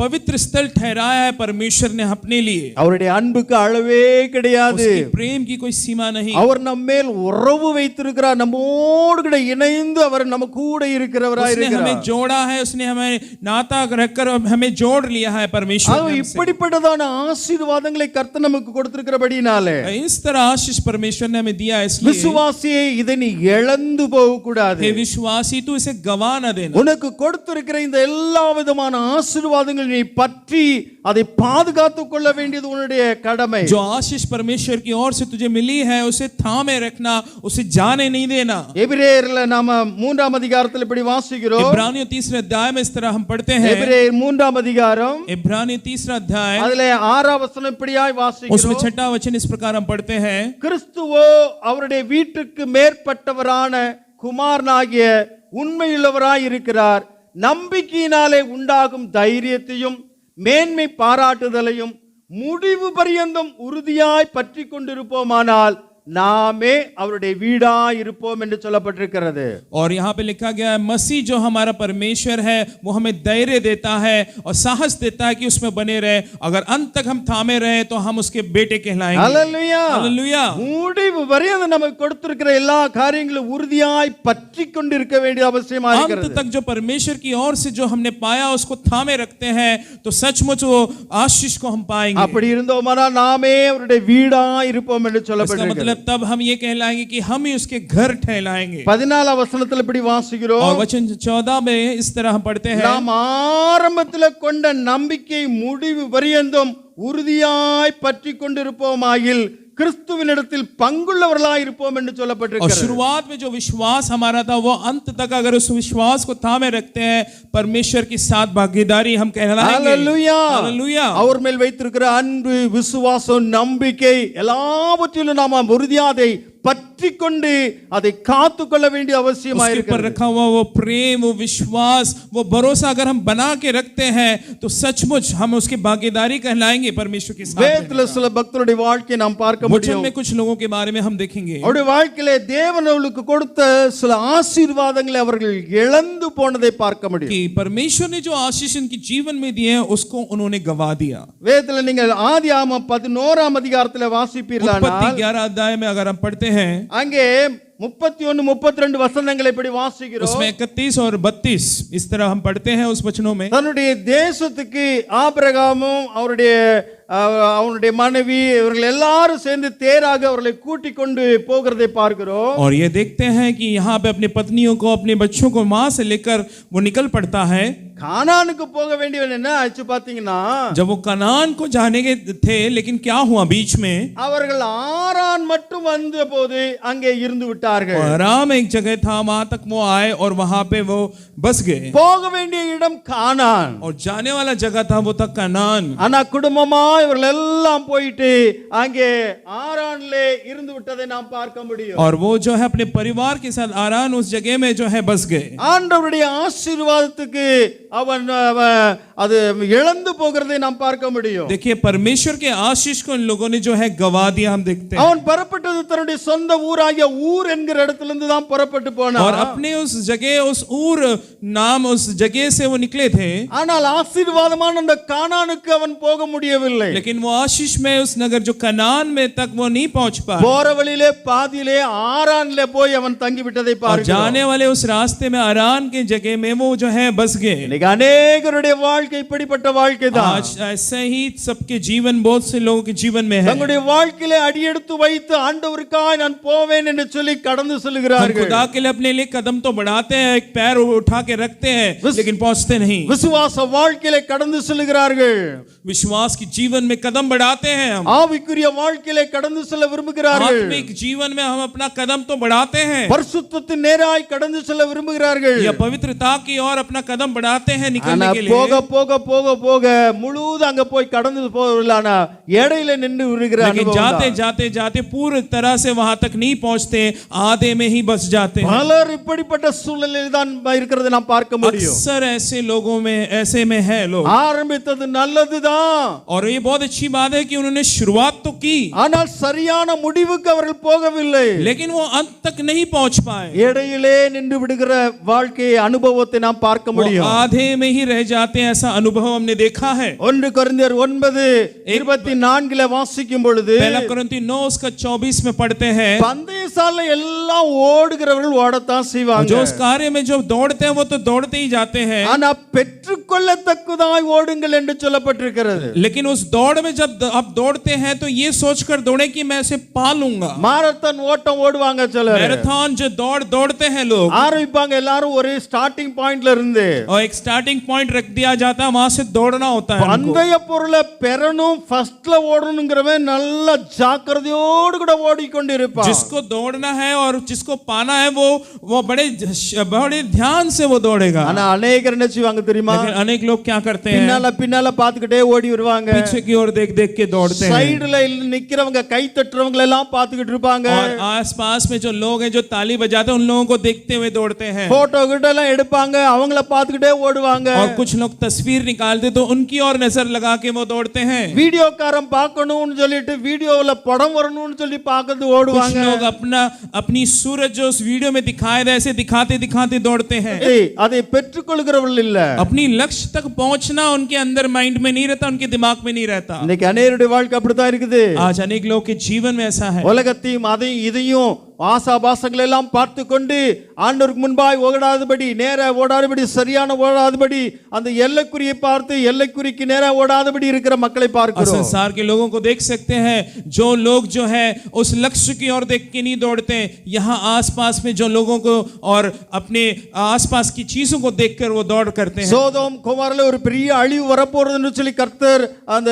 पवित्र स्थल ठहराया है परमेश्वर ने अपने लिए. அவருடைய அன்புக்கு அளவே கிடையாது. उसकी प्रेम की कोई सीमा नहीं. அவர் நம்மேல் உறவு வைத்திருக்கிறார். நம்மோடு கூட இணைந்து அவர் நம்ம கூட இருக்கிறவராய் उसने हमें இருக்கிறார். जोड़ा है, उसने हमें नाता रखकर हमें जोड़ लिया है परमेश्वर ने हमसे. இப்படிப்பட்டதான ஆசீர்வாதங்களை கர்த்தர் நமக்கு கொடுத்திருக்கிறபடினாலே इस तरह आशीष परमेश्वर ने हमें दिया है. इसलिए விசுவாசியே இதை நீ இழந்து போக கூடாது. हे विश्वासी, तू इसे गवा न देना. உனக்கு கொடுத்திருக்கிற இந்த எல்லா விதமான ஆசீர்வாதங்களை நீ பற்றி அதை பாதுகாத்துக் கொள்ள வேண்டியது உன்னுடைய கடமை. जो आशीष परमेश्वर की ओर से तुझे मिली है उसे थामे रखना, उसे जाने नहीं देना. எபிரேயர்ல நாம 3ஆம் அதிகாரத்தில் இப்படி வாசிக்கிறோம். इब्रानियों 3 अध्याय में इस तरह हम पढ़ते हैं. எபிரேயர் 3ஆம் அதிகாரம் इब्रानियों 3 अध्याय அதிலே 6ஆம் வசனம் இப்படியாய் उसमें வாசிக்கிறோம். 6वां वचन इस प्रकार हम पढ़ते हैं. கிறிஸ்துவோ அவருடைய வீட்டுக்கு மேற்பட்டவரான குமாரனாகிய உண்மையுள்ளவராய் இருக்கிறார். நம்பிக்கையினாலே உண்டாகும் தைரியத்தையும் மேன்மை பாராட்டுதலையும் முடிவு பரியந்தம் உறுதியாய் பற்றி கொண்டிருப்போமானால் நாமே அவருடைய வீடா இருப்போம் என்று சொல்லப்பட்டிருக்கிறது. और यहाँ पे लिखा गया है, मसीह जो हमारा परमेश्वर है वो हमें धैर्य देता है और साहस देता है कि उसमें बने रहे. अगर अंत तक हम थामे रहे तो हम उसके बेटे कहलाएंगे. ஹல்லேலூயா. हालेलुया. முடிவு பரியந்தம் நமக்கு கொடுத்திருக்கிற எல்லா காரியங்களும் உறுதியாய் பற்றி கொண்டிருக்க வேண்டிய அவசியமா अंत இருக்கிறது. तक जो परमेश्वर की ओर से जो हमने पाया उसको थामे रखते हैं तो सचमुच वो आशीष को हम पाएंगे. அப்படி இருந்தோமானால் நாமே அவருடைய வீடா இருப்போம் என்று इसका சொல்லப்பட்டிருக்கிறது. मतलब मतलब तब हम ये कहलाएंगे कि हम ही उसके घर ठहराएंगे। 14 வசனத்துல இப்படி வாசிக்கிறோம். और वचन 14 में इस तरह हम पढ़ते हैं, நாம் ஆரம்பத்துல கொண்ட நம்பிக்கை முடிவு பரியந்தம் உறுதியாய் பற்றி கொண்டிருப்போமாயில் கிறிஸ்துவினிடத்தில் பங்குள்ளவர்களாய் இருப்போம் என்று और சொல்லப்பட்டிருக்கிறது. शुरुआत में जो विश्वास हमारा था वो अंत तक अगर उस विश्वास को थामे रखते हैं, परमेश्वर के साथ भागीदारी हम कहलाएंगे। ஹalleluya. हालेलुया। அவர் மேல் வைத்திருக்கிற அன்பு, விசுவாசம், நம்பிக்கை எல்லாவற்றிலும் நாம் உறுதியாதை பற்றி கொண்டு அதை காத்து கொள்ள வேண்டிய அவசியமாக उसके ऊपर இருக்கிறது. रखा हुआ वो प्रेम, वो विश्वास, वो भरोसा अगर हम बना के रखते हैं तो सचमुच हम उसकी भागीदारी कहलाएंगे परमेश्वर के साथ। வேதத்துல சில பக்தருடைய வாழ்க்கையை நாம் பார்க்க वचन முடியும். में कुछ लोगों के बारे में हम देखेंगे, அவருடைய வாழ்க்கையிலே தேவன் அவர்களுக்கு கொடுத்த சில ஆசீர்வாதங்களை அவர்கள் இழந்து போனதை பார்க்க முடியும். कि परमेश्वर ने जो आशीष इनके जीवन में दिए हैं उसको उन्होंने गवा दिया। வேதத்துல நீங்கள் ஆதியாகமம் 11 அதிகாரத்துல उत्पत्ति வாசிப்பீர்களானால் 11 अध्याय में अगर हम पढ़ते हैं, அங்கே 31 32 வசனங்களை இப்படி வாசிக்கிறோம். उसमें 31 और 32 इस तरह हम पढ़ते हैं उस वचनों में। தன்னுடைய தேசத்துக்கு ஆபிரகாமும் அவருடைய மனைவி இவர்கள் எல்லாரும் சேர்ந்து தேராக அவர்களை கூட்டிக் கொண்டு போகிறதை பார்க்கிறோம். और ये देखते हैं कि यहाँ पे अपनी पत्नियों को, अपने बच्चों को माँ से लेकर वो निकल पड़ता है। கானானுக்கு போக வேண்டியவன் என்ன ஆச்சு பாத்தீங்கன்னா, जब वो कनान को जाने के थे, लेकिन क्या हुआ बीच में, அவர்கள் ஆரான் மட்டும் வந்த போது அங்கே இருந்து விட்டார்கள். और आराम एक जगह था, वहां तक वो आए और वहां पे वो बस गए। போக வேண்டிய இடம் கானான், और जाने वाला जगह था वो था कनान। ஆனா குடும்பமா இவர்கள் எல்லாம் போயிட்டு அங்கே ஆரான்லே இருந்து விட்டதை நாம் பார்க்க முடியும். और वो जो है अपने परिवार के साथ आरान उस जगह में जो है बस गए। ஆண்டவருடைய ஆசீர்வாதத்துக்கு அவன் அது இழந்து போகிறதை நாம் பார்க்க முடியும். देखिए परमेश्वर के आशीष को इन लोगों ने जो है गवा दिया हम देखते हैं। அவன் புறப்பட்டது தன்னுடைய சொந்த ஊராகிய ஊர் என்கிற இடத்திலிருந்து தான் புறப்பட்டு போனான். और अपने उस जगह, उस ऊर नाम उस जगह से वो निकले थे, ஆனால் ஆசீர்வாதமான அந்த கானானுக்கு அவன் போக முடியவில்லை. लेकिन वो आशीष में उस नगर जो कनान में तक वो नहीं पहुंच पाए। போற வழியிலே பாதியிலே ஆரான்ல போய் அவன் தங்கி விட்டதை और பார்க்கிறோம். जाने वाले उस रास्ते में आरान के जगह में वो जो है बस गए। இன்னைக்கு அநேகருடைய வாழ்க்கை இப்படிப்பட்ட வாழ்க்கை தான். आज ऐसे ही सबके जीवन, बहुत से लोगों के जीवन में है। தங்களுடைய வாழ்க்கையிலே அடியெடுத்து வைத்து ஆண்டவருக்காய் நான் போவேன் என்று சொல்லி கடந்து हम செல்கிறார்கள். खुदा के लिए अपने लिए कदम तो बढ़ाते हैं, एक पैर उठा के रखते हैं, लेकिन पहुंचते नहीं। விசுவாச வாழ்க்கையிலே கடந்து செல்கிறார்கள். विश्वास की जीवन में कदम बढ़ाते हैं हम। ஆவிக்குரிய வாழ்க்கையிலே கடந்து செல்ல விரும்புகிறார்கள். आत्मिक जीवन में हम अपना कदम तो बढ़ाते हैं, பரிசுத்தத்தின் நேராய் கடந்து செல்ல விரும்புகிறார்கள். या पवित्रता की ओर अपना कदम बढ़ाते हैं निकलने ஆனா के போக लिए। போக போக போக முழுவதும் அங்க போய் கடந்து போகலானா இடையில நின்று விடுகிற लेकिन அனுபவம் जाते தான். जाते जाते पूरी तरह से वहां तक नहीं पहुंचते, आधे में ही बस जाते हैं। பலர் இப்படிப்பட்ட சூழ்நிலையில் தான் இருக்கிறதை நாம் பார்க்க முடியும். अक्सर ऐसे लोगों में, ऐसे में है लोग। ஆரம்பித்தது நல்லதுதான், और ये बहुत अच्छी बात है कि उन्होंने शुरुआत तो की, ஆனால் சரியான முடிவுக்கு அவர்கள் போகவில்லை. लेकिन वो अंत तक नहीं पहुंच पाए। இடையிலே நின்று விடுகிற வாழ்க்கை அனுபவத்தை நாம் பார்க்க वो முடியும். आधे में ही रह जाते हैं, ऐसा अनुभव हमने देखा है। 1 கொரிந்தியர் 9:24 வாசிக்கும் பொழுது पहला कुरिन्ती 9 उसका 24 में पढ़ते हैं, பந்தயசாலை எல்லாம் ஓடுகிறவர்கள் ஓடத்தான் செய்வாங்க. जो उस कार्य में जो दौड़ते हैं वो तो दौड़ते ही जाते हैं, ஆனா பெற்றுக்கொள்ளத்தக்கதாய் ஓடுங்கள் என்று சொல்லப்பட்டிருக்கிறது. लेकिन उस दौड़ में जब आप दौड़ते हैं तो ये सोचकर दौड़े कि मैं इसे पा लूंगा। மாரத்தான் ஓட்டம் ஓடுவாங்க சிலர். मैराथन जो दौड़ते हैं लोग, ஆரம்பிப்பாங்க எல்லாரும் ஒரு ஸ்டார்டிங் பாயிண்ட்ல இருந்து. और एक स्टार्टिंग पॉइंट रख दिया जाता है, वहां से दौड़ना होता है उनको। பந்தய பொருளை பெறணும், ஃபர்ஸ்ட்ல ஓடணும்ங்கறவன் நல்ல ஜாக்கிரதையோடு கூட ஓடிக்கொண்டிருப்பான். जिसको दौड़ना है और जिसको पाना है वो बड़े ध्यान से वो दौड़ेगा। ஆனா அநேகர் என்ன செய்வாங்க தெரியுமா? लेकिन अनेक लोग क्या करते हैं, பின்னால பாத்துக்கிட்டே ஓடி வருவாங்க. पीछे की ओर देख देख के दौड़ते हैं। சைடுல நிக்கிறவங்க கை தட்டுறவங்க எல்லாம் பாத்துக்கிட்டு இருப்பாங்க. और आसपास में जो लोग हैं जो ताली बजाते हैं उन लोगों को देखते हुए दौड़ते हैं। போட்டோ கிட்ட எல்லாம் எடுப்பாங்க, அவங்கள பாத்துக்கிட்டே ஓடுவாங்க. और कुछ लोग तस्वीर निकालते तो उनकी ओर नजर लगा के वो दौड़ते हैं। வீடியோக்காரன் பார்க்கணும்னு சொல்லிட்டு வீடியோல படம் வரணும்னு சொல்லி பார்க்கிறது कुछ ஓடுவாங்க. लोग अपनी सूरत जो उस वीडियो में दिखाए ऐसे दिखाते दिखाते दौड़ते हैं। அதை பெற்றுக்கொள்கிறவர்கள் இல்ல. अपनी लक्ष्य तक पहुंचना उनके अंदर माइंड में नहीं रहता, उनके दिमाग में नहीं रहता। இன்னைக்கு அநேகருடைய வாழ்க்கை அப்படித்தான் இருக்குது. आज अनेक लोग के जीवन में ऐसा है। உலகத்தையும் அதையும் இதையும் ஆசாபாசங்களை எல்லாம் பார்த்து கொண்டு ஆண்டவருக்கு முன்பாய் ஓடாதபடி, நேரா ஓடாதபடி, சரியான ஓடாதபடி, அந்த எல்லைக்குறியை பார்த்து எல்லைக்குறிக்கு நேரா ஓடாதபடி இருக்கிற மக்களை और பார்க்கிறோம். संसार के लोगों को देख सकते हैं, जो लोग जो है उस लक्ष्य की ओर देख के नहीं दौड़ते, यहाँ आसपास में जो लोगों को और अपने आसपास की चीजों को देखकर वो दौड़ करते हैं. சோதோம் குமாரில் ஒரு பெரிய அழிவு வரப்போறதுன்னு சொல்லி கர்த்தர் அந்த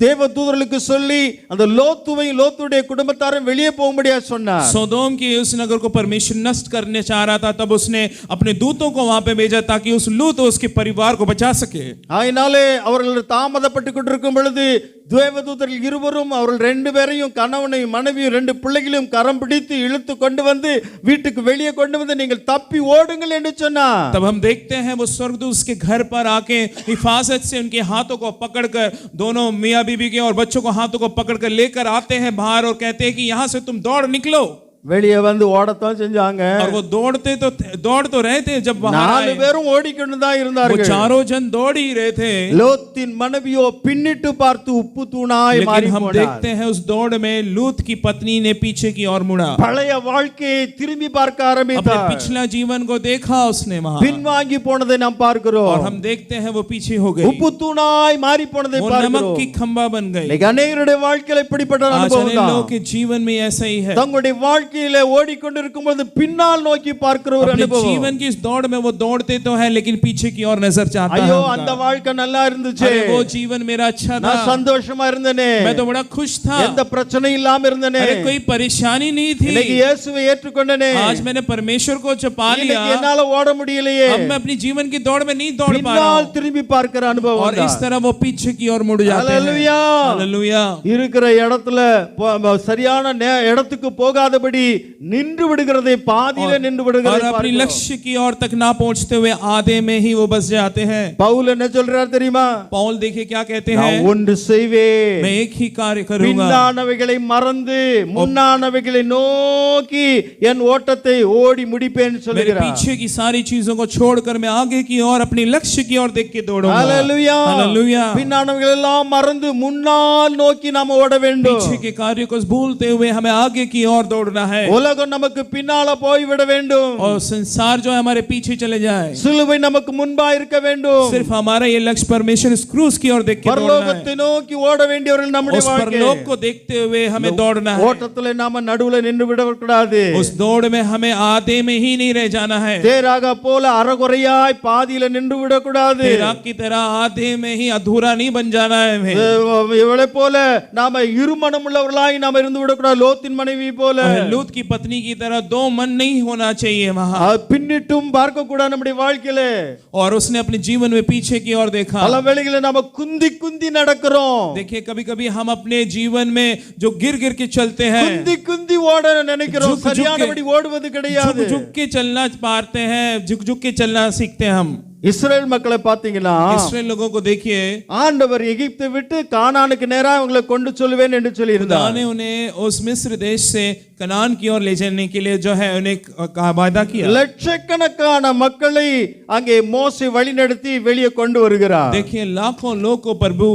தேவ தூதர்களுக்கு சொல்லி அந்த லோத்துடைய குடும்பத்தாரும் வெளியே போகும்படியா சொன்னார். सोदोम के उस नगर को परमेश्वर नष्ट करने चाह रहा था, तब उसने अपने दूतों को वहां पे भेजा ताकि उस लूत उसके परिवार को बचा सके. அதனாலே அவர்கள் தாமதப்பட்டு கொண்டிருக்கும் பொழுது தேவதூதர்கள் இருவரும் அவர்கள் ரெண்டு பேரையும், கணவனையும் மனைவியும் ரெண்டு பிள்ளைகளையும் கரம் பிடித்து இழுத்து கொண்டு வந்து வீட்டுக்கு வெளியே கொண்டு வந்து நீங்கள் தப்பி ஓடுங்கள் என்று சொன்னார். तब हम देखते हैं वो स्वर्गदूत उसके घर पर आके हिफाजत से उनके हाथों को पकड़कर, दोनों मियां बीबी के और बच्चों को हाथों को पकड़कर लेकर आते हैं बाहर और कहते हैं कि यहां से तुम दौड़ निकलो. வெளியே வந்து ஓடத்தான் செஞ்சாங்க. और वो दौड़ तो रहे थे. जब वहां நாலு பேரும் ஓடிக்கொண்டு தான் वो இருந்தார்கள். चारों जन दौड़ ही रहे थे. லோத்தின் மனைவியோ பின்னிட்டு பார்த்து உப்பு தூணாய் மாறி लेकिन हम போனார். देखते हैं उस दौड़ में लूत की पत्नी ने पीछे की ओर मुड़ा, பழைய வாழ்க்கையை திரும்பி பார்க்க अपने ஆரம்பித்தார். पिछला जीवन को देखा उसने वहां, பின்வாங்கி போனதை நாம் और பார்க்கிறோம். हम देखते हैं वो पीछे हो गई, உப்பு தூணாய் மாறி போனதை वो नमक பார்க்கிறோம். की खंबा बन गई. இன்னைக்கு அநேகருடைய வாழ்க்கையில இப்படிப்பட்ட आज அனுபவம் अनेक लोगों தான். के जीवन में ऐसा ही है. தங்களுடைய வாழ்க்கையில ஓடிக்கொண்டிருக்கும் பொழுது பின்னால் நோக்கி பார்க்கிற ஒரு अपने அனுபவம். जीवन की इस दौड़ में वो दौड़ते तो है, लेकिन पीछे की ओर नजर चाहता ஐயோ है அந்த उनका. வாழ்க்கை நல்லா இருந்துச்சு, अरे वो जीवन मेरा अच्छा था, நான் சந்தோஷமா இருந்தேனே, मैं तो बड़ा खुश था, எந்த பிரச்சனையும் இல்லாம இருந்தேனே, अरे कोई परेशानी नहीं थी, இன்னைக்கு இயேசுவை ஏற்றுக்கொண்டேனே, आज मैंने परमेश्वर को छुपा लिया, இன்னைக்கு என்னால ஓட முடியலையே, अब मैं अपनी जीवन की दौड़ में नहीं दौड़ पा रहा பின்னால் हूं. திரும்பி பார்க்கிற அனுபவம் और इस तरह वो पीछे की ओर मुड़ जाते हैं. ஹalleluya. हालेलुया. இருக்கிற இடத்துல சரியான இடத்துக்கு போகாதபடி நின்று விடுகிறதை, பாதியில நின்று और விடுகிறதை अपनी பார்க்கிறோம். लक्ष्य की ओर तक ना पहुंचते हुए आधे में ही वो बस जाते हैं. பவுல் என்ன சொல்றார் தெரியுமா? पौल देखिए क्या कहते நான் हैं, ஒன்று செய்வேன், मैं एक ही कार्य करूंगा, பின்னானவைகளை மறந்து முன்னானவைகளை நோக்கி என் ஓட்டத்தை ஓடி முடிப்பேன் मेरे சொல்கிறார். पीछे की सारी चीजों को छोड़कर मैं आगे की ओर अपने लक्ष्य की ओर देख के दौड़ूंगा. ஹalleluya. हालेलुया. பின்னானவைகள் எல்லாம் மறந்து முன்னால் நோக்கி நாம ஓட வேண்டும். पीछे के कार्य को भूलते हुए हमें आगे की ओर दौड़ना है, உலகம் நமக்கு பின்னால போய் விட வேண்டும், और संसार जो है हमारे पीछे चले जाए, சிலுவை நமக்கு முன்பா இருக்க வேண்டும். सिर्फ हमारा ये लक्ष्य परमेश्वर इस क्रूस की ओर देख के दौड़ना பரலோகத்தை है. நோக்கி ஓட வேண்டியவர்கள் நம்முடைய उस வாழ்க்கை. परलोक को देखते हुए हमें दौड़ना है. ஓட்டத்துல நாம நடுவுல நின்று விடக்கூடாது. उस दौड़ में हमें आधे में ही नहीं रह जाना है. தேராக போல அறகுறையாய் பாதியில நின்று விடக்கூடாது. तैराक की तरह आधे में ही अधूरा नहीं बन जाना है हमें. இவளை போல நாம இருமனம் உள்ளவர்களாய் நாம இருந்து விடக்கூடாது. லோத்தின் மனைவி போல लूत की पत्नी की तरह दो मन नहीं होना चाहिए वहां. பின்னிட்டும் பார்க்க கூடாது நம்முடைய வாழ்க்கையில. और उसने अपने जीवन में पीछे की ओर देखा. பல வேளைகளில நாம குந்தி குந்தி நடக்கிறோம். देखिए कभी कभी हम अपने जीवन में जो गिर गिर के चलते हैं, குந்தி குந்தி ஓட நினைக்கிறோம், சரியானபடி ஓடுவது கிடையாது. झुक झुक के चलना पाते हैं, झुक झुक के चलना सीखते हैं हम. இஸ்ரேல் மக்களை பாத்தீங்கன்னா, इस्राएल लोगों को देखिए, ஆண்டவர் எகிப்தை விட்டு கானானுக்கு நேரா அவங்களை கொண்டு சொல்லுவேன் என்று சொல்லி खुदा இருந்தார். ने उन्हें उस मिस्र देश से कनान की ओर ले जाने के लिए जो है उन्हें वादा किया. லட்சக்கணக்கான மக்களை அங்கே மோசே வழிநடத்தி வெளியே கொண்டு வருகிறார். देखिए लाखों लोग को प्रभु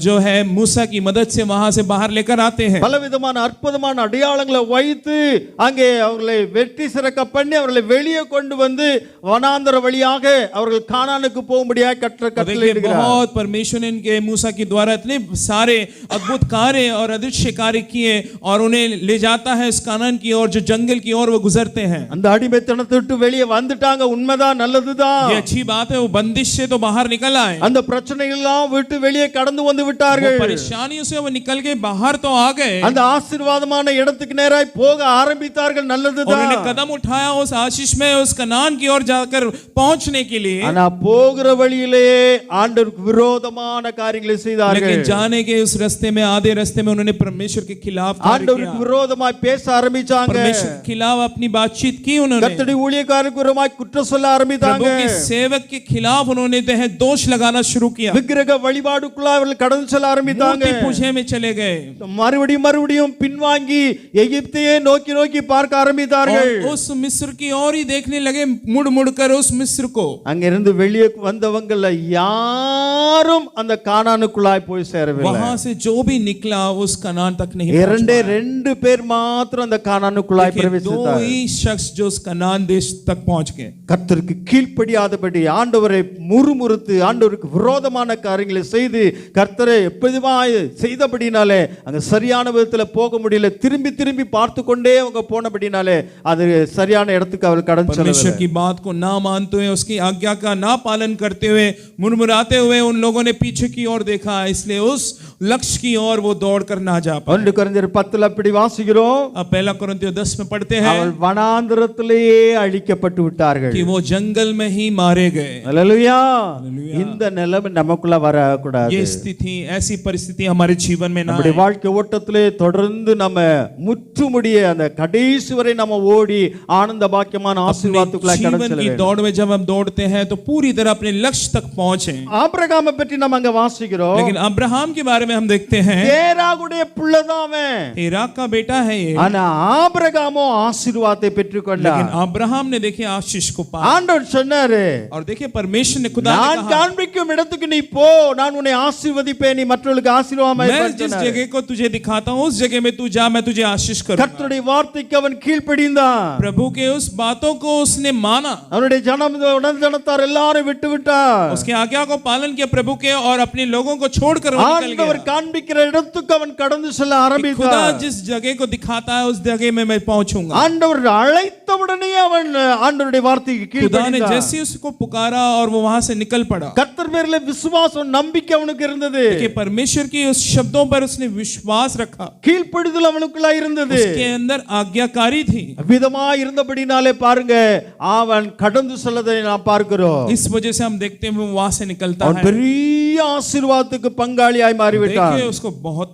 जो है मूसा की मदद से वहां से बाहर लेकर आते हैं. பலவிதமான அற்புதமான அடையாளங்களை வைத்து அங்கே அவர்களை வெற்றி சிறக்க பண்ணி அவர்களை வெளியே கொண்டு வந்து வனாந்தர வழியாக அவர்கள் கானானுக்கு போகும்படியாக கட்டளையிடுகிறார். बहुत परमेश्वर ने इनके मूसा के द्वारा इतने सारे अद्भुत कार्य और अदृश्य कार्य किए और उन्हें ले जाता है इस कानान की ओर, जो जंगल की ओर वो गुजरते हैं. அந்த அடிமைத்தனத்தை விட்டு வெளியே வந்துட்டாங்க, உண்மைதான், நல்லதுதான். ये अच्छी बात है, वो बंदिश से तो बाहर निकल आए, அந்த பிரச்சனைகள் எல்லாம் விட்டு வெளியே கடந்து வந்து விட்டார்கள். परेशानियों से वो निकल के बाहर तो आ गए, அந்த ஆசீர்வாதமான இடத்துக்கு நேராய் போக ஆரம்பித்தார்கள், और நல்லதுதான். उन्हें कदम उठाया उस आशीष में, उस कनान की ओर जाकर पहुंचने के लिए. ஆனா போகிற வழியிலே ஆண்டவருக்கு விரோதமான காரியங்களை செய்தார்கள். लेकिन जाने के उस रास्ते में, आधे रास्ते में उन्होंने परमेश्वर के खिलाफ कार्य ஆண்டவருக்கு किया, விரோதமாய் பேச ஆரம்பிச்சாங்க. परमेश्वर के खिलाफ अपनी बातचीत की उन्होंने, கர்த்தருடைய ஊழியக்காரருக்கு விரோதமாய் குற்றம் சொல்ல ஆரம்பித்தாங்க. प्रभु के सेवक के खिलाफ उन्होंने जो है दोष लगाना शुरू किया, விக்கிரக வழிபாடுக்குள்ள அவர்கள் கடந்து செல்ல ஆரம்பித்தாங்க. मूर्ति पूजे में चले गए, மறுபடியும் பின்வாங்கி எகிப்தையே நோக்கி பார்க்க ஆரம்பித்தார்கள். और उस मिस्र की ओर ही देखने लगे, मुड़ मुड़ कर उस मिस्र को. அங்கிருந்த இருந்து வெளியே வந்தவங்கள யாரும் அந்த கானானுக்குள்ளாய் போய் சேரவில்லை. वहां से जो भी निकला उस कनान तक नहीं இரண்டே पहुंचा। ரெண்டு பேர் மாத்திரம் அந்த கானானுக்குள்ளாய் देखिए, दो பிரவேசித்தார். ही शख्स जो उस कनान देश तक पहुंच गए। கர்த்தருக்கு கீழ்ப்படியாதபடி ஆண்டவரை முறுமுறுத்து ஆண்டவருக்கு விரோதமான காரியங்களை செய்து கர்த்தரை எப்போதுமாய் செய்தபடினாலே அங்க சரியான விதத்துல போக முடியல. திரும்பி திரும்பி பார்த்து கொண்டே அவங்க போனபடினாலே அது சரியான இடத்துக்கு அவர் கடந்து परमेश्वर செல்லவில்லை. की बात को ना मानते हुए, उसकी आज्ञा का ना पालन करते हुए, मुरमुराते हुए उन लोगों ने पीछे की ओर देखा, इसलिए उस लक्ष्य की ओर वो दौड़ कर ना जा पाए। 1 கொரிந்தியர் 10 அப்படி வாசிக்கிறோம். अब पहला कुरिन्थियों 10 में पढ़ते हैं அவள் வனாந்திரத்திலேயே அழிக்கப்பட்டு விட்டார்கள். कि वो जंगल में ही मारे गए। அல்லேலூயா. இந்த நிலைமை நமக்குள்ள வரக்கூடாது. ये स्थिति, ऐसी परिस्थिति हमारे जीवन में ना நம்முடைய आए। வாழ்க்கை ஓட்டத்திலே தொடர்ந்து நம்ம முற்றுமுடிய அந்த கடைசி வரை நம்ம ஓடி ஆனந்த பாக்கியமான ஆசீர்வாதத்துக்குள்ள கடந்து जीवन செல்ல की வேண்டும். दौड़ में जब हम दौड़ते हैं तो पूरी तरह अपने लक्ष्य तक पहुंचे। ஆபிரகாமை பற்றி நம்ம அங்க வாசிக்கிறோம். लेकिन अब्राहम के बारे में हम देखते हैं, தேராகுடைய பிள்ளைதான் அவன். तेराक का बेटा है ये, ஆனா ஆபிரகாமோ ஆசீர்வாதத்தை பெற்றுக்கொண்டார். लेकिन अब्राहम ने देखिए आशीष को पाया। ஆண்டவர் சொன்னாரு, और देखिए परमेश्वर ने खुदा ने நான் कहा, காண்பிக்கும் இடத்துக்கு நீ போ, நான் உன்னை ஆசீர்வதிப்பேன், நீ மற்றவர்களுக்கு ஆசீர்வாதமாய் मैं இருப்பாய் जिस சொன்னாரு. जगह को तुझे दिखाता हूँ उस जगह में तू जा, मैं तुझे आशीष करूंगा। கர்த்தருடைய வார்த்தைக்கு அவன் கீழ்ப்படிந்தான். प्रभु के उस बातों को उसने माना, அவனுடைய உடல் ஜனத்தார் எல்லாரும் விட்டு விட்டார். उसके आज्ञा को पालन किया प्रभु के, और अपने लोगों को छोड़कर वो निकल ஆண்டவர் गया। காண்பிக்கிற இடத்துக்கு அவன் கடந்து செல்ல खुदा ஆரம்பித்தார். जिस जगह को दिखाता है उस जगह में मैं पहुंचूंगा। ஆண்டவர் அழைத்தவுடனே அவன் ஆண்டவருடைய வார்த்தைக்கு खुदा ने கீழ்ப்படிந்தான். जैसे ही उसको पुकारा और वो वहां से निकल पड़ा। கர்த்தர் மேல விசுவாசம் நம்பிக்கை அவனுக்கு இருந்தது. कि परमेश्वर की उस शब्दों पर उसने विश्वास रखा, கீழ்ப்படிதல் அவனுக்குள்ள இருந்தது. उसके अंदर आज्ञाकारी थी। விதமா இருந்தபடினாலே பாருங்க அவன் கடந்து செல்லதை நாம் பார்க்கிறோம். इस वजह से हम देखते हैं वो वहां से निकलता அவன் है। பெரிய ஆசீர்வாதத்துக்கு பங்காளியாய் மாறிவிட்டான். देखिए उसको बहुत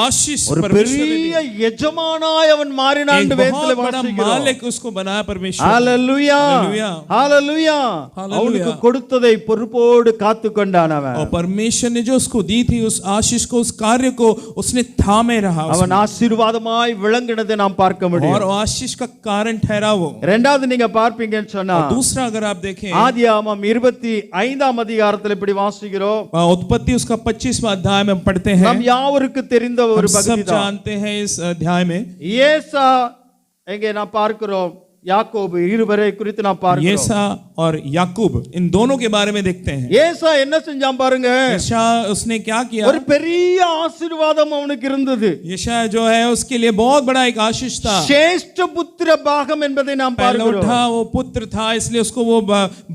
आशीष ஒரு परमेश्वर ने பெரிய दी। எஜமானாய் அவன் மாறினான் एक என்று வேதத்திலே बहुत बड़ा வாசிக்கிறோம். मालिक उसको बनाया परमेश्वर। ஹalleluya Hallelujah. ஹalleluya. Hallelujah. அவனுக்கு கொடுத்ததை பொறுப்போடு காத்துக்கொண்டான் அவன். और परमेश्वर ने जो उसको दी थी उस आशीष को, उस कार्य को उसने थामे रहा அவன் ஆசீர்வாதமாய் விளங்கினதை நாம் பார்க்க और முடியும். आशीष का कारण ठहरा वो। இரண்டாவது நீங்க பார்ப்பீங்கன்னு சொன்னா और दूसरा अगर आप देखें, ஆதியாகமம் 25ஆம் அதிகாரத்தில் இப்படி வாசிக்கிறோம். उत्पत्ति उसका 25वां अध्याय में पढ़ते हैं। நாம் யாவருக்கு தெரிந்த ஒரு हम सब பகுதி தான். जानते हैं इस अध्याय में ஏசா எங்கே நாம் பார்க்கிறோம், யாக்கோபு இருவரை குறித்து நாம் பார்க்கிறோம். येसा और याकूब, इन दोनों के बारे में देखते हैं। ஏசா என்ன செஞ்சான் பாருங்க. यशा उसने क्या किया? ஒரு பெரிய ஆசீர்வாதம் அவனுக்கு இருந்தது. यशा जो है उसके लिए बहुत बड़ा एक आशीष था। சேஷ்ட புத்திர பாகம் என்பதை நாம் பார்க்கிறோம். पहलौठा वो पुत्र था, इसलिए उसको वो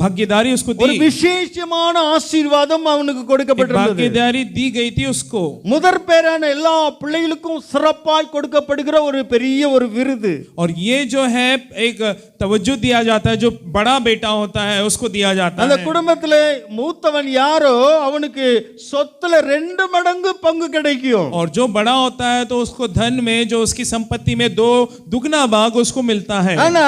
भागीदारी उसको ஒரு दी, விசேஷமான ஆசீர்வாதம் அவனுக்கு एक கொடுக்கப்பட்டிருந்தது. भागीदारी दी गई थी उसको। முதற் பேரான எல்லா பிள்ளைகளுக்கும் சிறப்பாய் கொடுக்கப்படுகிற ஒரு பெரிய ஒரு விருது. और ये जो है एक तवज्जो दिया जाता है, जो बड़ा बेटा होता है उसको दिया जाता அந்த है। குடும்பத்திலே மூத்தவன் யாரோ அவனுக்கு சொத்துல 2 மடங்கு பங்கு கிடைக்கும். और जो बड़ा होता है तो उसको धन में, जो उसकी संपत्ति में 2 दुगना भाग उसको मिलता है। ஆனா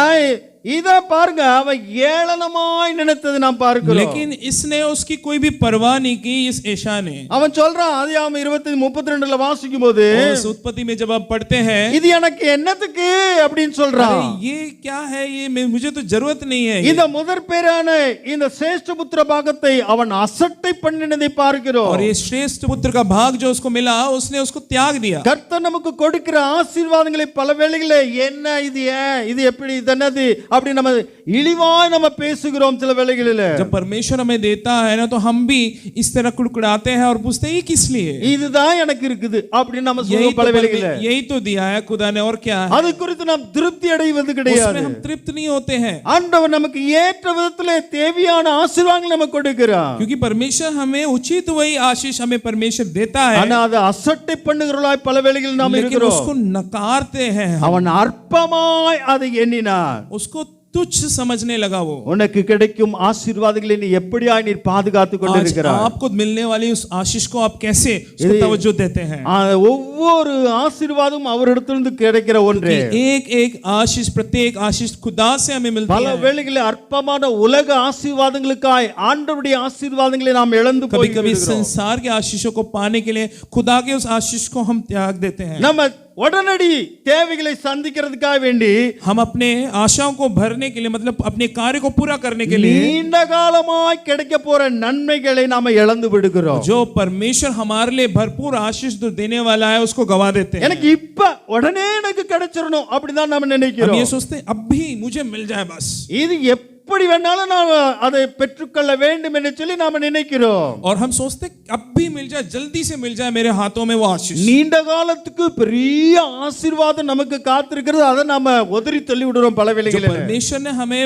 இத பாருங்க, அவன் ஏளனமாய் நினைத்தது நாம் பார்க்கிறோம். लेकिन इसने उसकी कोई भी परवाह नहीं की इस एशा ने। அவன் சொல்றான் ஆதியாகமம் 20:32ல வாசிக்கும்போது, और इस उत्पत्ति में जब आप पढ़ते हैं, இது எனக்கு என்னத்துக்கு அப்படின்னு சொல்றான். अरे ये क्या है, ये मुझे तो जरूरत नहीं है। இந்த முதற் பேரான இந்த சேஷ்ட புத்திர பாகத்தை அவன் அசட்டை பண்ணினதை பார்க்கிறோம். और ये श्रेष्ठ पुत्र का भाग जो उसको मिला उसने उसको त्याग दिया। கர்த்தர் நமக்கு கொடுக்கிற ஆசீர்வாதங்களை பல வேளைகளில் என்ன இது, ஏன் இது, எப்படி, இது என்னது அப்படி நம்ம இழிவாய் நம்ம பேசுகிறோம் சில வேளைகளில். जब परमेश्वर हमें देता है ना तो हम भी इस तरह कुड़कुड़ाते हैं और पूछते हैं ये किस लिए, இதுதான் எனக்கு இருக்குது அப்படின்னு நம்ம यही சொல்லுவோம் तो பல வேளைகளில். यही तो दिया है खुदा ने, और क्या है, அது குறித்து நாம் திருப்தி அடைவது उसमें கிடையாது. हम तृप्त नहीं होते हैं। ஆண்டவர் நமக்கு ஏற்ற விதத்திலே தேவையான ஆசீர்வாதங்களை நமக்கு கொடுக்கிறார். क्योंकि परमेश्वर हमें उचित वही आशीष हमें परमेश्वर देता है, ஆனா அதை அசட்டை பண்ணுகிறவர்களாய் பல வேளைகளில் நாம் लेकिन இருக்கிறோம். उसको नकारते हैं, அவன் அற்பமாய் அதை எண்ணினான். उसको तुच्छ समझने लगा वो। உனக்கு கிடைக்கும் ஆசீர்வாதங்களை நீ எப்படியாய் நீ பாதுகாத்துக் आज கொண்டிருக்கிறாய். आपको मिलने वाली उस आशीष को आप कैसे उसको तवज्जो देते हैं? ஒவ்வொரு ஆசீர்வாதமும் அவரிடத்திலிருந்து கிடைக்கிற ஒன்றே. एक एक आशीष, प्रत्येक आशीष खुदा से हमें मिलती பல है। வேளைகளில் அற்பமான உலக ஆசீர்வாதங்களுக்காய் ஆண்டவருடைய ஆசீர்வாதங்களை நாம் இழந்து कभी कभी போய்விடுகிறோம். संसार के आशीषों को पाने के लिए खुदा के उस आशीष को हम त्याग देते हैं। நம்ம உடனடி தேவைகளை சந்திக்கிறதுக்காக வேண்டி हम अपने आशाओं को भरने के लिए मतलब अपने कार्य को पूरा करने के लिए நீண்ட காலமாய் கிடைக்க போற நன்மைகளை நாம இழந்து விடுகிறோம். जो परमेश्वर हमारे लिए भरपूर आशीष जो देने वाला है उसको गवा देते हैं। எனக்கு இப்ப உடனே எனக்கு கிடைச்சிரணும் அப்படிதான் நாம हम நினைக்கிறோம். ये सोचते हैं अब भी मुझे मिल जाए बस। இது எப்படி வேணாலும் நாம் அதை பெற்றுக்கொள்ள வேண்டும் என்று சொல்லி நாம நினைக்கிறோம். और हम सोचते हैं अब भी मिल जाए, जल्दी से मिल जाए मेरे हाथों में वो आशीष। நீண்ட காலத்துக்கு பெரிய ஆசீர்வாதம் நமக்கு காத்திருக்கிறது, அதை நாம உதறி தள்ளி விடுறோம் பல जो வேளைகளில். परमेश्वर ने हमें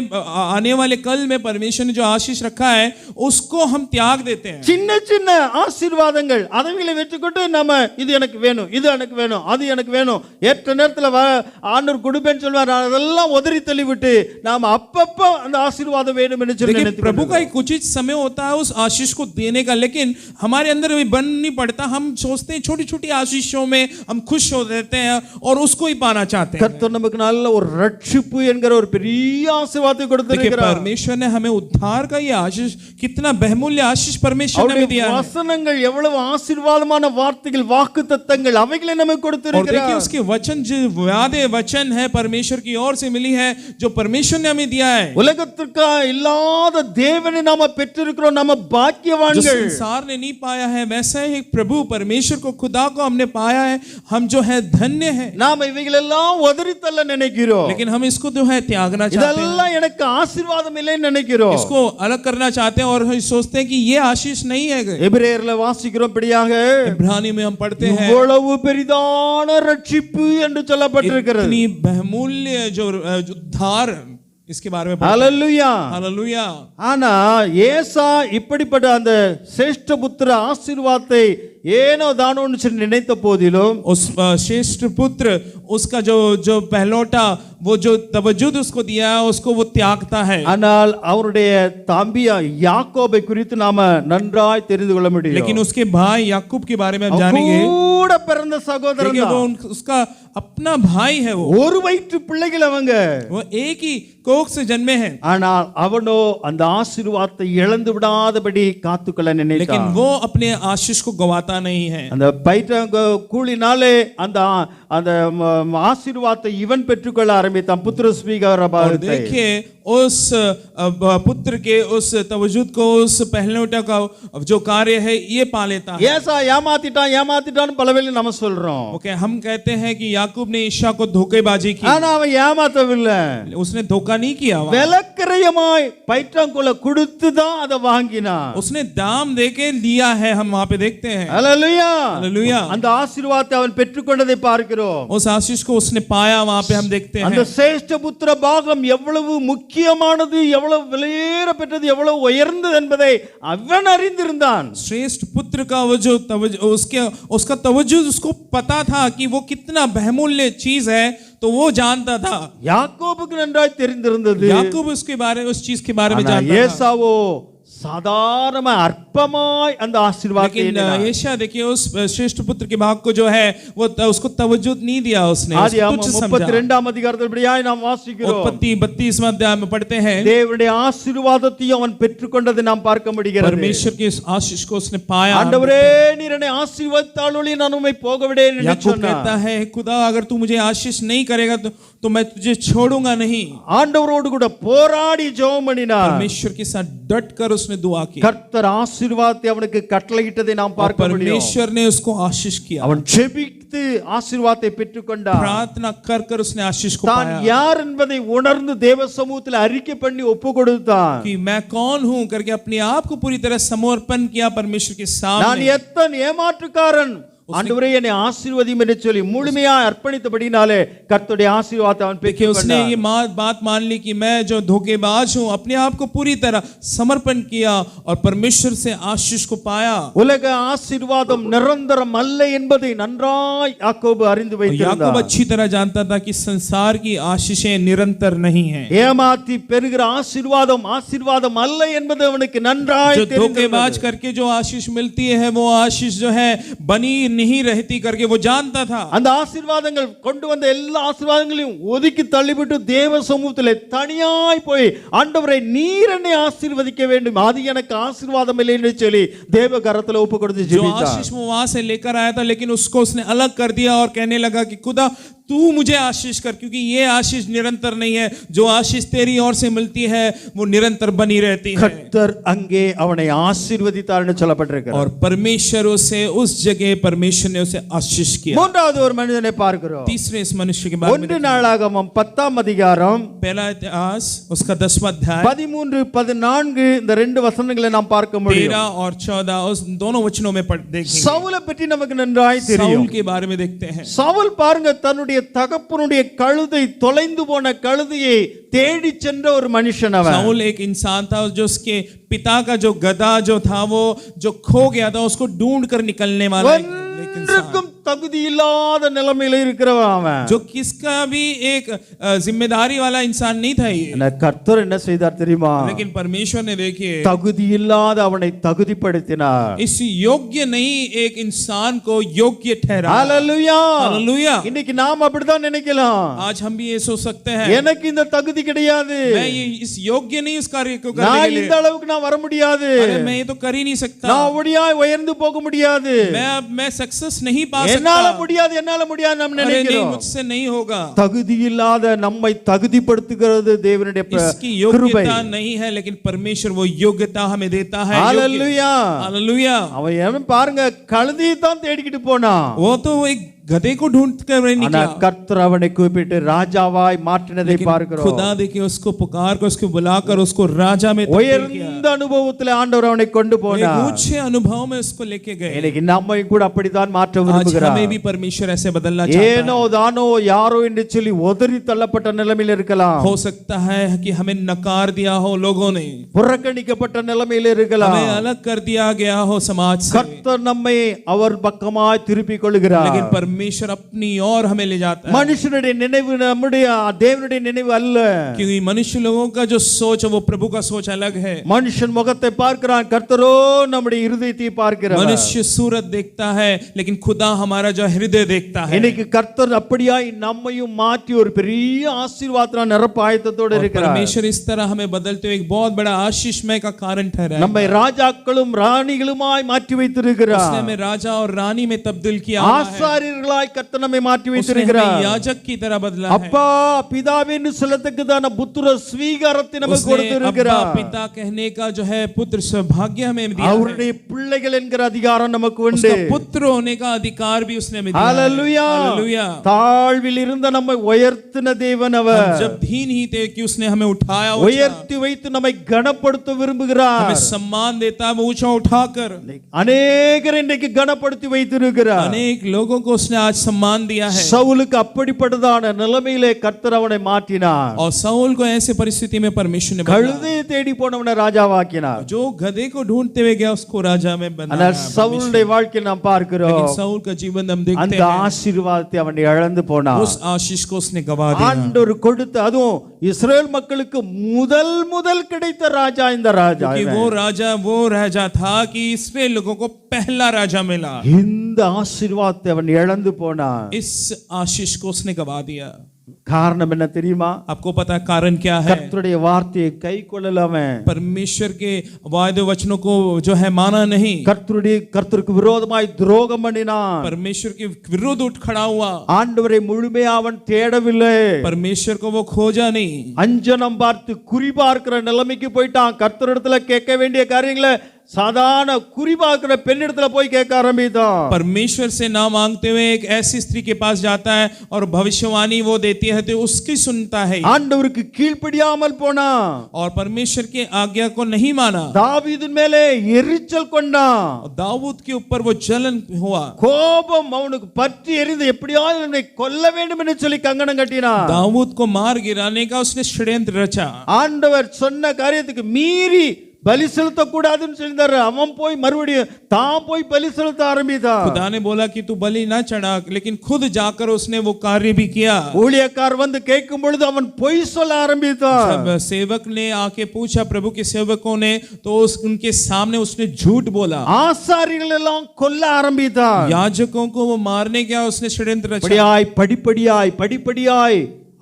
आने वाले कल में परमेश्वर ने जो आशीष रखा है उसको हम त्याग देते हैं। சின்ன சின்ன ஆசீர்வாதங்கள் அவைகளை வெற்றிக்கொண்டு நாம இது எனக்கு வேணும், இது எனக்கு வேணும், அது எனக்கு வேணும், ஏற்ற நேரத்தில் ஆண்டவர் கொடுப்பேன்னு சொல்வார், அதெல்லாம் உதறி தள்ளி விட்டு நாம அப்பப்ப அந்த ஆசீர்வாதம் வேணும் என்று சொல்லி लेकिन நினைத்து प्रभु का एक उचित समय होता है उस आशीष को देने का, लेकिन हमारे अंदर भी बन नहीं पड़ता। हम सोचते हैं छोटी छोटी आशीषों में हम खुश हो जाते हैं और उसको ही पाना चाहते हैं। கர்த்தர் நமக்கு நல்ல ஒரு ரட்சிப்பு என்கிற ஒரு பெரிய ஆசீர்வாதத்தை देखिए கொடுத்திருக்கிறார். परमेश्वर ने हमें उद्धार का ये आशीष, कितना बहुमूल्य आशीष परमेश्वर ने हमें दिया है। வசனங்கள் எவ்வளவு ஆசீர்வாதமான வார்த்தைகள், வாக்குத்தத்தங்கள் அவைகளை நமக்கு और देखिए கொடுத்திருக்கிறார். उसके वचन जो वादे वचन है परमेश्वर की ओर से मिली है, जो परमेश्वर ने हमें दिया है। உலகத்திற்கா இல்லாத தேவனை நாம பெற்றிருக்கிறோம், நம்ம जो பாக்கியவான்கள். संसार ने नहीं पाया है वैसा ही प्रभु परमेश्वर को, खुदा को हमने पाया है, हम जो है धन्य है। நாம இவைகள் எல்லாம் உதறி தள்ள நினைக்கிறோம். लेकिन हम इसको जो है त्यागना चाहते हैं, இதெல்லாம் எனக்கு ஆசீர்வாதம் இல்லைன்னு நினைக்கிறோம். इसको अलग करना चाहते हैं और हम सोचते हैं कि ये आशीष नहीं है। எபிரேயர்ல வாசிக்கிறோம் படியாக, इब्रानी में हम पढ़ते हैं இவ்வளவு பெரிதான ரட்சிப்பு என்று சொல்லப்பட்டிருக்கிறது. इतनी बहुमूल्य जो उद्धार, इसके बारे में ஹல்லேலூயா. हालेलुया। ஆனா ஏசா இப்படிப்பட்ட அந்த சிரேஷ்ட புத்திர ஆசீர்வாதத்தை ஏனோ தானோன்னு சொல்லி நினைத்த போதிலும் उस श्रेष्ठ पुत्र उसका जो जो पहलौटा वो जो तवज्जुद उसको दिया है उसको वो त्यागता है। ஆனால் அவருடைய தம்பியா யாக்கோபை குறித்து நாம நன்றாய் தெரிந்து கொள்ள முடியும். लेकिन उसके भाई याकूब के बारे में हम जानेंगे। கூட பிறந்த சகோதரன் देखिए वो தான். उसका अपना भाई है, वो ஒரு வயிற்று பிள்ளைகள் அவங்க. एक ही कोख से जन्मे हैं, ஆனால் அவனோ அந்த ஆசீர்வாதத்தை இழந்து விடாதபடி காத்துக்கொள்ள लेकिन நினைத்தான். वो अपने आशीष को गवाता नहीं है। அந்த பயிற்ற கூலினாலே அந்த அந்த ஆசீர்வாதத்தை இவன் பெற்றுக்கொள்ள ஆரம்பித்தான், புத்திர ஸ்வீகார और பாகத்தை. देखिए उस पुत्र के उस तवज्जुद को, उस पहलौटा का जो कार्य है ये पा लेता है। ஏசா ஏமாத்திட்டான்னு பலவேளை நம்ம சொல்றோம். ओके हम कहते हैं कि याकूब ने ईशा को धोखेबाजी की, ஆனா அவன் ஏமாத்தவில்லை. उसने धोखा नहीं किया, விலக்கிரயமாய் பயிற்றாங்குள்ள கொடுத்து தான் அதை வாங்கினான். उसने दाम देके लिया है। हम वहां पे देखते हैं ஹல்லேலூயா. हालेलुया। அந்த ஆசீர்வாதத்தை அவன் பெற்றுக்கொண்டதை பார்க்கிறோம். उस आशीष को उसने पाया, वहां पे हम देखते அந்த हैं। சிரேஷ்ட புத்திர பாகம் எவ்வளவு முக்கியமானது, எவ்வளவு விலையேற பெற்றது, எவ்வளவு உயர்ந்தது என்பதை அவன் அறிந்திருந்தான். श्रेष्ठ पुत्र का वो जो उसका तवज्जुद उसको पता था कि वो कितना बहुमूल्य चीज है, तो वो जानता था। யாக்கோபுக்கு நன்றாய் தெரிந்திருந்தது. याकूब उसके बारे में, उस चीज के बारे में ஆனா जानता था। ஏசாவோ साधारण अल्पमाय अंद आशीर्वाद लेकिन एशिया देखिए उस श्रेष्ठ पुत्र के भाग को जो है वो उसको तवज्जुद नहीं दिया, उसने आदियागमम 32 அதிகாரத்தின்படியாய் நாம் வாசிக்கிறோம். उत्पत्ति 32 अध्याय में पढ़ते हैं தேவனுடைய ஆசீர்வாதத்தையும் அவன் பெற்றுக்கொண்டதை நாம் பார்க்க முடிகிறது. परमेश्वर के आशीष को उसने पाया। ஆண்டவரே நீர் என்னை ஆசீர்வதித்தாலொழிய நான் உம்மை போக விடேன் என்று याकूब சொன்னார். कहता है खुदा अगर तू मुझे आशीष नहीं करेगा तो मैं तुझे छोड़ूंगा नहीं। ஆண்டவரோடு கூட போராடி ஜெபம் பண்ணினார். परमेश्वर के साथ डट कर उसने दुआ की। கர்த்தர் ஆசீர்வாதத்தை அவனுக்கு கட்டளையிட்டதை நாம் பார்க்க முடியும். परमेश्वर ने उसको आशीष किया, அவன் ஜெபித்து ஆசீர்வாதத்தை பெற்றுக்கொண்டார். प्रार्थना कर कर उसने आशीष को தான் पाया யார் என்பதை உணர்ந்து தேவ சமூகத்தில் அறிக்கை பண்ணி ஒப்பு கொடுத்தான். कि मैं कौन हूं करके अपने आप को पूरी तरह समर्पण किया परमेश्वर के நான் सामने। எத்தனை ஏமாற்றுக்காரன், ஆண்டவரே என்னை ஆசீர்வதியும் என்று சொல்லி முழுமையாக அர்ப்பணித்தபடினாலே கர்த்தருடைய ஆசீர்வாதத்தை அவன் देखिए उसने பெற்றுக்கொண்டான். ये बात मान ली कि मैं जो धोखेबाज हूं, अपने आप को पूरी तरह समर्पण किया और परमेश्वर से आशीष को पाया। உலக ஆசீர்வாதம் நிரந்தரம் அல்ல என்பதை நன்றாய் யாக்கோபு அறிந்து याकूब வைத்திருந்தார். अच्छी तरह जानता था कि संसार की आशीषें निरंतर नहीं हैं। ஏமாத்தி பெறுகிற ஆசீர்வாதம் ஆசீர்வாதம் அல்ல என்பது அவனுக்கு நன்றாய் जो தெரிந்திருந்தது. धोखेबाज करके जो आशीष मिलती है वो आशीष जो है बनी नहीं रहती करके वो जानता था। அந்த ஆசீர்வாதங்கள் கொண்டு வந்த எல்லா ஆசீர்வாதங்களையும் ஒதுக்கி தள்ளிவிட்டு தேவ சமூகத்திலே தனியாய் போய் ஆண்டவரே நீர் என்னை ஆசீர்வதிக்க வேண்டும், அது எனக்கு ஆசீர்வாதம் இல்லை என்று சொல்லி தேவ கரத்துல ஒப்பு கொடுத்து जो ஜெபித்தார். आशीष वो वहां से लेकर आया था, लेकिन उसको उसने अलग कर दिया और कहने लगा कि खुदा तू मुझे आशीष कर, क्योंकि ये आशीष निरंतर नहीं है। जो आशीष तेरी ओर से मिलती है वो निरंतर बनी रहती है। கர்த்தர் அங்கே அவனை ஆசீர்வதித்தார்னு சொல்லப்பட்டிருக்கிறது. और परमेश्वर उसे उस जगह परमेश्वर ने उसे आशीष किया। மூன்றாவது ஒரு மனிதனை பார்க்கிறோம். तीसरे इस मनुष्य के बारे में ஒன்று நாளாகமம் 10ஆம் அதிகாரம் पहला इतिहास उसका 10वां अध्याय 13 14 இந்த ரெண்டு வசனங்களை நாம் பார்க்க முடியும். 13 और 14 उस दोनों वचनों में देखेंगे। சவுலை பற்றி நமக்கு நன்றாய் தெரியும். साउल के बारे में देखते हैं। சவுல் பாருங்க தன்னுடைய தகப்பனுடைய கழுதை தொலைந்து போன கழுதையை தேடி சென்ற ஒரு மனுஷன் அவன். साउल एक इंसान था जो उसके पिता का जो गधा जो था वो जो खो गया था उसको ढूंढ कर निकलने वाला एक इंसान, தகுதி இல்லாத நிலைமையில இருக்கிறவன் அவன். जो किसका भी एक जिम्मेदारी वाला इंसान नहीं था ये। ஆனா கர்த்தர் என்ன செய்தார் தெரியுமா? लेकिन परमेश्वर ने देखिए தகுதி இல்லாத அவனை தகுதிப்படுத்தினார். इस योग्य नहीं एक इंसान को योग्य ठहराया। ஹalleluya. हालेलुया। இன்னைக்கு நாம் அப்படிதான் நினைக்கலாம். आज हम भी ये सोच सकते हैं எனக்கு இந்த தகுதி கிடையாது, मैं ये इस योग्य नहीं उस कार्य को करने நான் के लिए, இந்த அளவுக்கு நான் வர முடியாது, अरे मैं ये तो कर ही नहीं सकता, நான் ஒடியாய் உயர்ந்து போக முடியாது, मैं सक्सेस नहीं पा என்னால सकता, முடியாது என்னால முடியாது நம்ம अरे नहीं நினைக்கிறோம். मुझसे नहीं होगा। தகுதி இல்லாத நம்மை தகுதிப்படுத்துகிறது தேவனுடைய इसकी கிருபை. योग्यता नहीं है, लेकिन परमेश्वर वो योग्यता हमें देता है। ஹalleluya. हालेलुया। அவன் ஏன் பாருங்க கழுதையை தான் தேடிக்கிட்டு போனான். वो तो एक गधे को ढूंढ कर ஆனா निकला, கர்த்தர் அவனை கூப்பிட்டு ராஜாவாய் மாற்றினதை பார்க்கிறோம். खुदा देखिए उसको पुकार कर उसको बुलाकर उसको राजा में तब्दील किया। உயர்ந்த அனுபவத்தில் ஆண்டவர் அவனை கொண்டு एक போனார். ऊंचे अनुभव में उसको लेके गए। இன்னைக்கு நம்மை கூட அப்படித்தான் மாற்ற आज விரும்புகிறார். हमें भी परमेश्वर ऐसे बदलना चाहता ஏனோ தானோ யாரோ என்று சொல்லி உதறி தள்ளப்பட்ட நிலைமையில் இருக்கலாம், है। हो सकता है कि हमें नकार दिया हो लोगों ने, புறக்கணிக்கப்பட்ட நிலைமையில் இருக்கலாம். हमें अलग कर दिया गया हो समाज से, கர்த்தர் நம்மை அவர் பக்கமாய் திருப்பிக் கொள்கிறார். लेकिन परमेश्वर अपनी ओर हमें ले जाता है। மனுஷனுடைய நினைவு நம்முடைய தேவனுடைய நினைவு அல்ல. क्योंकि मनुष्य लोगों का जो सोच है वो प्रभु का सोच अलग है। மனுஷன் முகத்தை பார்க்கிறான், கர்த்தரோ நம்முடைய இருதயத்தை பார்க்கிறார். मनुष्य सूरत देखता है, लेकिन खुदा हमारा जो हृदय देखता है। இன்னைக்கு கர்த்தர் அப்படியாய் நம்மையும் மாற்றி ஒரு பெரிய ஆசீர்வாதத்தால் நிரப்ப ஆயத்தத்தோடு இருக்கிறார். परमेश्वर इस तरह हमें बदलते हुए एक बहुत बड़ा आशीषमय का कारण ठहरा है। நம்மை ராஜாக்களும் ராணிகளுமாய் மாற்றி வைத்திருக்கிறார். उसने हमें राजा और रानी में तब्दील किया हुआ है। ஆசாரியர்களாய் கர்த்தர் நம்மை மாற்றி उसने வைத்திருக்கிறார். हमें याजक की तरह बदला है। அப்பா பிதாவே என்று சொல்லத்தக்கதான புத்திர ஸ்வீகாரத்தை நமக்கு उसने கொடுத்திருக்கிறார். अब्बा पिता कहने का जो है पुत्र सौभाग्य हमें दिया है। அவருடைய பிள்ளைகள் என்கிற அதிகாரம் நமக்கு உண்டு. उसका पुत्र होने का अधिकार भी उसने हमें दिया है। ஹalleluya. हालेलुया। தாழ்வில் இருந்த நம்மை உயர்த்தின தேவன் அவர். हम जब दीन ही थे कि उसने हमें उठाया, உயர்த்தி வைத்து நம்மை கனப்படுத்த விரும்புகிறார். हमें सम्मान देता है, वो ऊंचा उठाकर அநேகரை இன்றைக்கு கனப்படுத்தி வைத்திருக்கிறார். अनेक लोगों को उसने आज सम्मान दिया है। சவுலுக்கு அப்படிப்பட்டதான நிலைமையிலே கர்த்தர் அவனை மாற்றினார். और साउल को ऐसे परिस्थिति में परमेश्वर ने बदला। கழுதையை தேடி போனவனை ராஜாவாக்கினார். जो गधे को ढूंढते हुए गया उसको राजा में बनाया। ஆனால் சவுலுடைய வாழ்க்கையை நாம் பார்க்கிறோம், लेकिन साउल का जीवन हम देखते அந்த हैं, ஆசீர்வாதத்தை அவன் இழந்து போனான். उस आशीष को उसने गवा दिया। ஆண்டவர் கொடுத்த அதுவும் இஸ்ரேல் மக்களுக்கு முதல் கிடைத்த ராஜா இந்த ராஜா. कि वो राजा था कि इसराइल लोगों को पहला राजा मिला। இந்த ஆசீர்வாதத்தை அவன் இழந்து போனான். इस आशीष को उसने गवा दिया। காரணம் என்ன தெரியுமா? आपको पता है कारण क्या है? கர்த்தருடைய வார்த்தையை கைக்கொள்ளலாம, परमेश्वर के वायदे वचनों को जो है माना नहीं, கர்த்தருக்கு விரோதமாய் துரோகம் பண்ணினான். परमेश्वर के विरुद्ध उठ खड़ा हुआ। ஆண்டவரை முழுமையா அவன் தேடவில்லை. परमेश्वर को वो खोजा नहीं। அஞ்சனம் பார்த்து குறி பார்க்கிற நிலைமைக்கு போயிட்டான். கர்த்தரிடத்துல கேட்க வேண்டிய காரியங்களை சாதாரண குறி பார்க்கிற பெண்ணிடத்துல போய் கேட்க ஆரம்பித்தான். परमेश्वर से ना मांगते हुए एक ऐसी स्त्री के पास जाता है और भविष्यवाणी वो देती है तो उसकी सुनता है। ஆண்டவருக்கு கீழ்ப்படியாமல் போனான். और परमेश्वर के आज्ञा को नहीं माना। தாவீதின் மேலே எரிச்சல் கொண்டான். दाऊद के ऊपर वो जलन हुआ। கோபம் அவனுக்கு பற்றி எரிந்து எப்படியாவது என்னை கொல்ல வேண்டும் என்று சொல்லி கங்கணம் கட்டினான். दाऊद को मार गिराने का उसने षड्यंत्र रचा। ஆண்டவர் சொன்ன காரியத்துக்கு மீறி பலி செலுத்த கூடாதுன்னு சொல்லியிருந்தாரு. அவன் போய் மறுபடியும் தான் போய் பலி செலுத்த ஆரம்பித்தான். खुदा ने बोला कि तू बलि ना चढ़ा, लेकिन खुद जाकर उसने वो कार्य भी किया। ஊழியக்கார் வந்து கேட்கும் பொழுது அவன் பொய் சொல்ல ஆரம்பித்தான். जब सेवक ने आके पूछा, प्रभु के सेवकों ने, तो उनके सामने उसने झूठ बोला। ஆசாரிகள் எல்லாம் கொல்ல ஆரம்பித்தான். याजकों को वो मारने क्या उसने षड्यंत्र रचा। படிப்படியாய்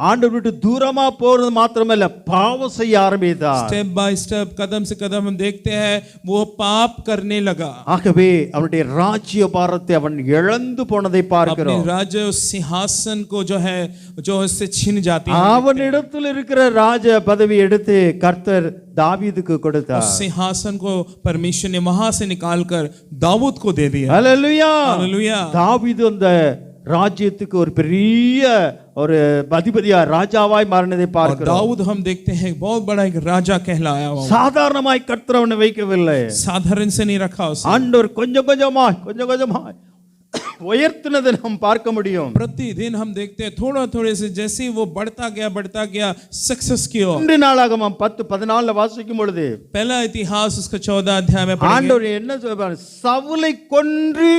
ஆண்டவர் விட்டு தூரமா போறது மாத்திரமல்ல, பாவம் செய்ய ஆரம்பித்தான். स्टेप बाय स्टेप, कदम से कदम हम देखते हैं वो पाप करने लगा। ஆகவே அவனுடைய ராஜ்ய பாரத்தை அவன் இழந்து போனதை பார்க்கிறோம். अपने राज्य सिंहासन को जो इससे छीन जाती है, அவனிடத்தில் இருக்கிற ராஜ பதவி எடுத்து கர்த்தர் தாவீதுக்கு கொடுத்தார். उस सिंहासन को परमेश्वर ने वहां से निकालकर दाऊद को दे दिया। ஹல்லேலூயா. हालेलुया। தாவீது அந்த ராஜ்யத்துக்கு ஒரு பெரிய ஒரு அதிபதியா ராஜாவாய் மாறினதை பார்க்கிறோம். दाऊद हम देखते हैं बहुत बड़ा एक राजा कहलाया। சாதாரணமாய் கர்த்தர் அவனை வைக்கவில்லை. साधारण से नहीं रखा उसे। ஆண்டவர் கொஞ்சம் கொஞ்சமாய் உயர்த்தினதை நாம் பார்க்க முடியும். प्रतिदिन हम देखते हैं थोड़े से जैसे वो बढ़ता गया सक्सेस की ओर। 2 நாளாகமம் 10:14 வாசிக்கும் பொழுது पहला इतिहास उसका 14 अध्याय में पढ़ेंगे। ஆண்டவர் என்ன சொல்றார்? சவுலை கொன்று